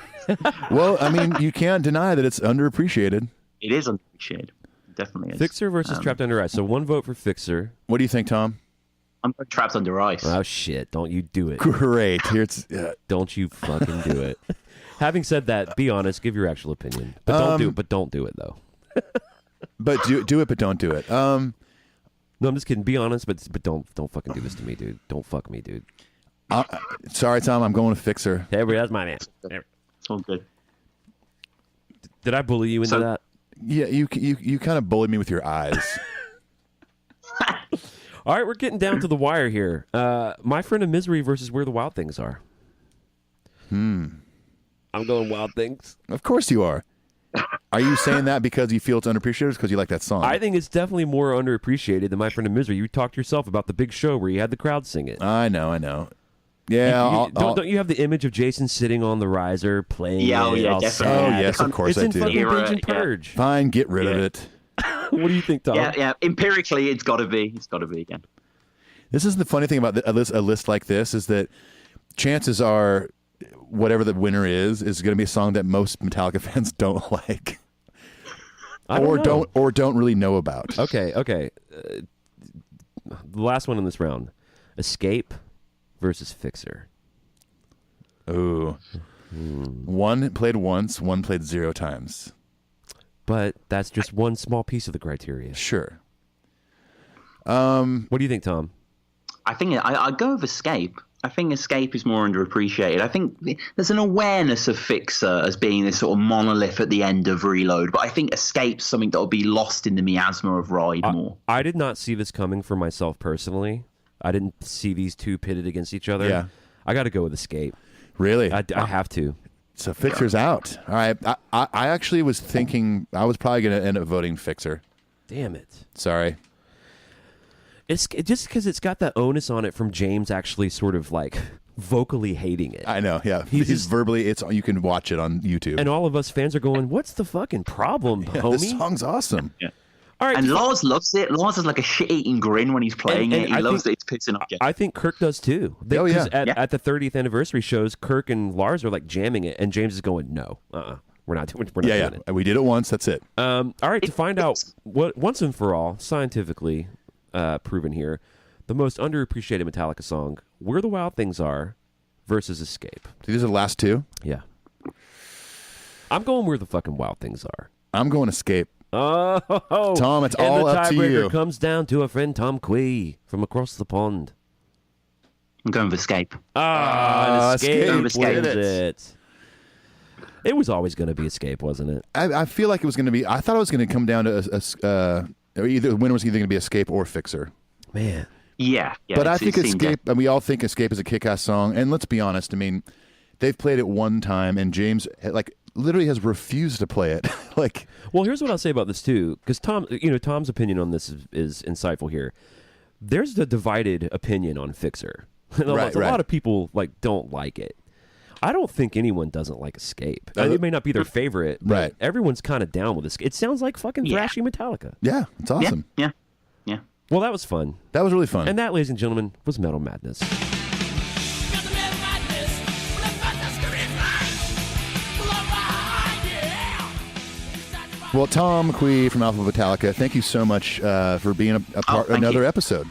Well, I mean, you can't deny that it's underappreciated. It is underappreciated. Definitely is. Fixer versus Trapped Under Ice. So one vote for Fixer. What do you think, Tom? I'm Trapped Under Ice. Oh shit! Don't you do it? Great. Here it's. Don't you fucking do it. Having said that, be honest. Give your actual opinion, but don't do it. But don't do it though. But do it, but don't do it. No, I'm just kidding. Be honest, but don't fucking do this to me, dude. Don't fuck me, dude. Sorry, Tom. I'm going to Fixer. Hey, everybody, that's my man. It's all good. Did I bully you into that? Yeah, you kind of bullied me with your eyes. All right, we're getting down to the wire here. My Friend in Misery versus Where the Wild Things Are. I'm going Wild Things. Of course you are. Are you saying that because you feel it's underappreciated or because you like that song? I think it's definitely more underappreciated than My Friend in Misery. You talked yourself about the big show where you had the crowd sing it. I know. Yeah. Don't you have the image of Jason sitting on the riser playing Yeah, it? all definitely. Oh, sad? yes, of course it's I in do. fucking Era, Binge and yeah. Purge. Fine, get rid of it. What do you think, Tom? Yeah. Empirically, it's got to be. It's got to be again. This is the funny thing about a list like this is that chances are whatever the winner is going to be a song that most Metallica fans don't like. Don't really know about. Okay. The last one in this round. Escape versus Fixer. Ooh. One played once, one played 0 times. But that's just one small piece of the criteria. Sure. What do you think, Tom? I think I go with Escape. I think Escape is more underappreciated. I think there's an awareness of Fixer as being this sort of monolith at the end of Reload, but I think Escape's something that will be lost in the miasma of Ride more. I did not see this coming for myself personally. I didn't see these two pitted against each other. Yeah. I got to go with Escape. Really? I have to. So Fixer's out. All right. I actually was thinking I was probably going to end up voting Fixer. Damn it. Sorry. It's just because it's got that onus on it from James actually sort of like vocally hating it. I know, yeah. He's verbally, you can watch it on YouTube. And all of us fans are going, what's the fucking problem, homie? This song's awesome. Yeah. All right, And Lars loves it. Lars has like a shit-eating grin when he's playing it. He loves that it's pissing off. I think Kirk does too. Oh, yeah. At the 30th anniversary shows, Kirk and Lars are like jamming it, and James is going, no, we're not doing it. We did it once. That's it. All right, to find out what once and for all, scientifically proven here, the most underappreciated Metallica song, Where the Wild Things Are versus Escape. These are the last two. Yeah. I'm going Where the fucking Wild Things Are. I'm going Escape. Oh, Tom, it's all up to you. And the tiebreaker comes down to our friend Tom Kwei from across the pond. I'm going with Escape. Escape Escape wins did it. It was always going to be Escape, wasn't it? I feel like it was going to be. I thought it was going to come down to or either the winner was either going to be Escape or Fixer. Man. Yeah. But I think Escape, and we all think Escape is a kick-ass song. And let's be honest, I mean, they've played it one time, and James literally has refused to play it. Well, here's what I'll say about this too, because Tom's opinion on this is insightful here. There's the divided opinion on Fixer. A lot of people don't like it. I don't think anyone doesn't like Escape. It may not be their favorite, but everyone's kind of down with Escape. It sounds like fucking thrashy Metallica. Yeah, it's awesome. Yeah. Well, that was fun. That was really fun. And that, ladies and gentlemen, was Metal Madness. Well, Tom Kwei from Alphabetallica, thank you so much for being a part of another episode.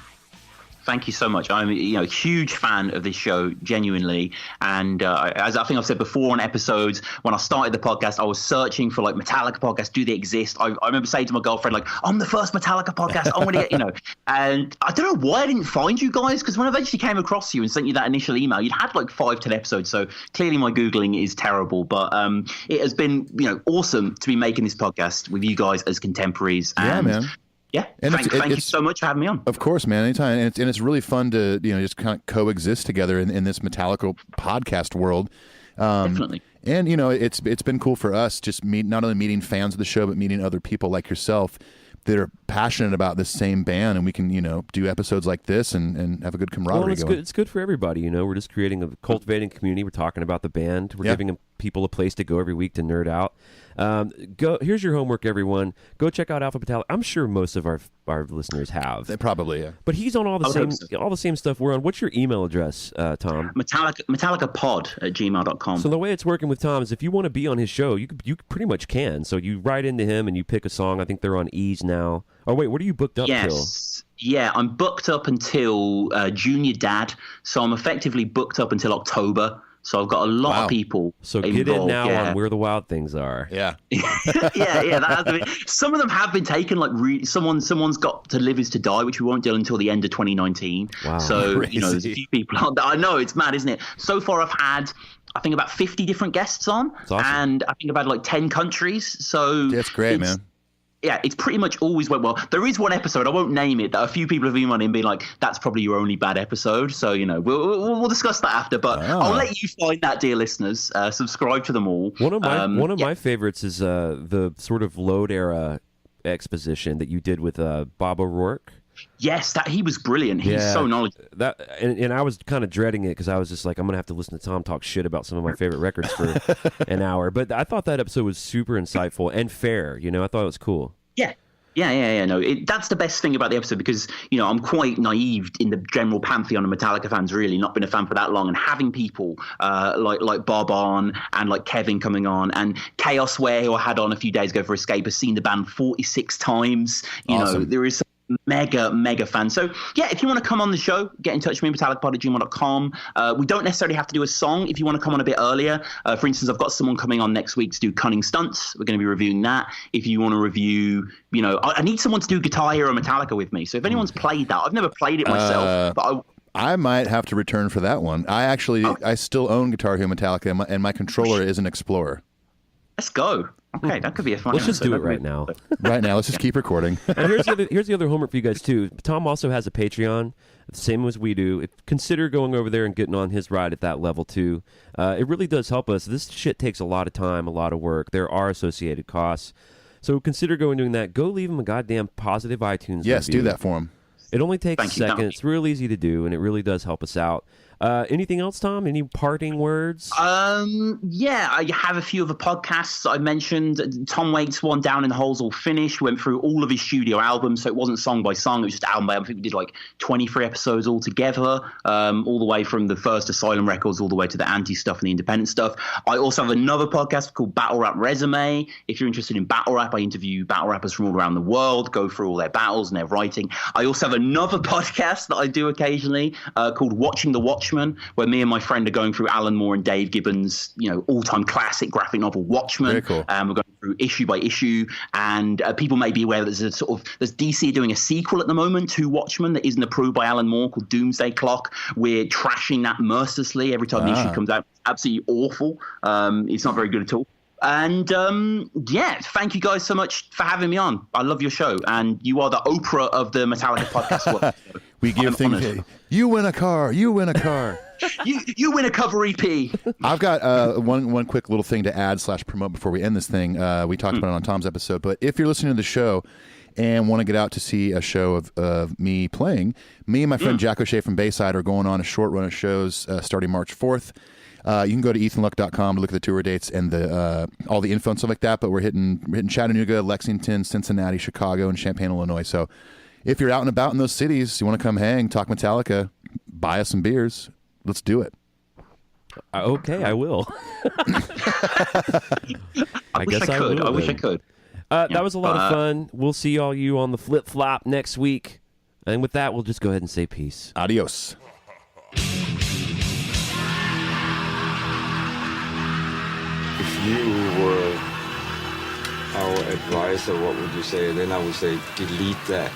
Thank you so much. I'm a huge fan of this show, genuinely. And as I think I've said before on episodes, when I started the podcast, I was searching for Metallica podcasts. Do they exist? I remember saying to my girlfriend, I'm the first Metallica podcast. I'm going to get, And I don't know why I didn't find you guys, because when I eventually came across you and sent you that initial email, you'd had 5-10 episodes. So clearly my Googling is terrible. But it has been, awesome to be making this podcast with you guys as contemporaries. And man. Yeah, and thank you so much for having me on. Of course, man, anytime. And it's really fun to just kind of coexist together in this Metallica podcast world. Definitely. And it's been cool for us just not only meeting fans of the show, but meeting other people like yourself that are passionate about this same band, and we can do episodes like this and have a good camaraderie going. It's good for everybody. We're just cultivating a community. We're talking about the band. We're giving people a place to go every week to nerd out. Here's your homework, everyone. Go check out Alphabetallica. I'm sure most of our listeners have. They probably, yeah. But he's on all the same stuff we're on. What's your email address, Tom? metalupod@gmail.com. So the way it's working with Tom is if you want to be on his show, you pretty much can. So you write into him and you pick a song. I think they're on Ease now. Oh wait, what are you booked up till? Yeah, I'm booked up until Junior Dad. So I'm effectively booked up until October. So I've got a lot of people. So involved. Get in now on Where the Wild Things Are. Yeah. yeah. That has been, some of them have been taken. Someone's got To Live Is to Die, which we won't do until the end of 2019. Wow. So there's a few people. I know it's mad, isn't it? So far, I've had I think about 50 different guests on, awesome. And I think about 10 countries. So that's great, man. Yeah, it's pretty much always went well. There is one episode, I won't name it, that a few people have emailed in being like, that's probably your only bad episode. So, we'll discuss that after. But I'll let you find that, dear listeners. Subscribe to them all. One of my favorites is the sort of Load era exposition that you did with Bob O'Rourke. Yes, he was brilliant. He's so knowledgeable. And I was kind of dreading it because I was just like, I'm going to have to listen to Tom talk shit about some of my favorite records for an hour. But I thought that episode was super insightful and fair. I thought it was cool. Yeah. No, that's the best thing about the episode because, I'm quite naive in the general pantheon of Metallica fans, really, not been a fan for that long. And having people like Bob on and like Kevin coming on and Chaos Ware, who I had on a few days ago for Escape, has seen the band 46 times. Awesome. There is mega fan. So yeah, if you want to come on the show, get in touch with me, metalupod@gmail.com. We don't necessarily have to do a song if you want to come on a bit earlier. For instance, I've got someone coming on next week to do Cunning Stunts. We're going to be reviewing that. If you want to review, I need someone to do Guitar Hero Metallica with me. So if anyone's played that, I've never played it myself, but I might have to return for that one. I still own Guitar Hero Metallica, and my controller is an Explorer. Let's go. Okay, that could be a fun Let's episode. just do it right now. Right now, let's just keep recording. And here's the other homework for you guys, too. Tom also has a Patreon, the same as we do. Consider going over there and getting on his ride at that level, too. It really does help us. This shit takes a lot of time, a lot of work. There are associated costs. So consider going doing that. Go leave him a goddamn positive iTunes Yes, review. do that for him. It only takes a second. It's real easy to do, and it really does help us out. Anything else, Tom? Any parting words? Yeah, I have a few other podcasts I mentioned. Tom Waits one, Down in the Hole's all finished. We went through all of his studio albums, so it wasn't song by song. It was just album by album. I think we did like 23 episodes altogether, all the way from the first Asylum records all the way to the anti stuff and the independent stuff. I also have another podcast called Battle Rap Resume. If you're interested in battle rap, I interview battle rappers from all around the world, go through all their battles and their writing. I also have another podcast that I do occasionally called Watching the Watchmen, where me and my friend are going through Alan Moore and Dave Gibbons, all-time classic graphic novel Watchmen. Very cool. We're going through issue by issue, and people may be aware that there's DC doing a sequel at the moment to Watchmen that isn't approved by Alan Moore called Doomsday Clock. We're trashing that mercilessly every time the issue comes out. It's absolutely awful. It's not very good at all. And thank you guys so much for having me on. I love your show, and you are the Oprah of the Metallica podcast world. We give things. You win a car. You win a car. you win a cover EP. I've got one quick little thing to add / promote before we end this thing. We talked about it on Tom's episode, but if you're listening to the show and want to get out to see a show of me playing, me and my friend Jack O'Shea from Bayside are going on a short run of shows starting March 4th. You can go to ethanluck.com to look at the tour dates and all the info and stuff like that. But we're hitting Chattanooga, Lexington, Cincinnati, Chicago, and Champaign, Illinois. So if you're out and about in those cities, you want to come hang, talk Metallica, buy us some beers, let's do it. Okay, I will. I wish I could. That was a lot of fun. We'll see all you on the Flip Flop next week. And with that, we'll just go ahead and say peace. Adios. If you were our advisor, what would you say? Then I would say, delete that.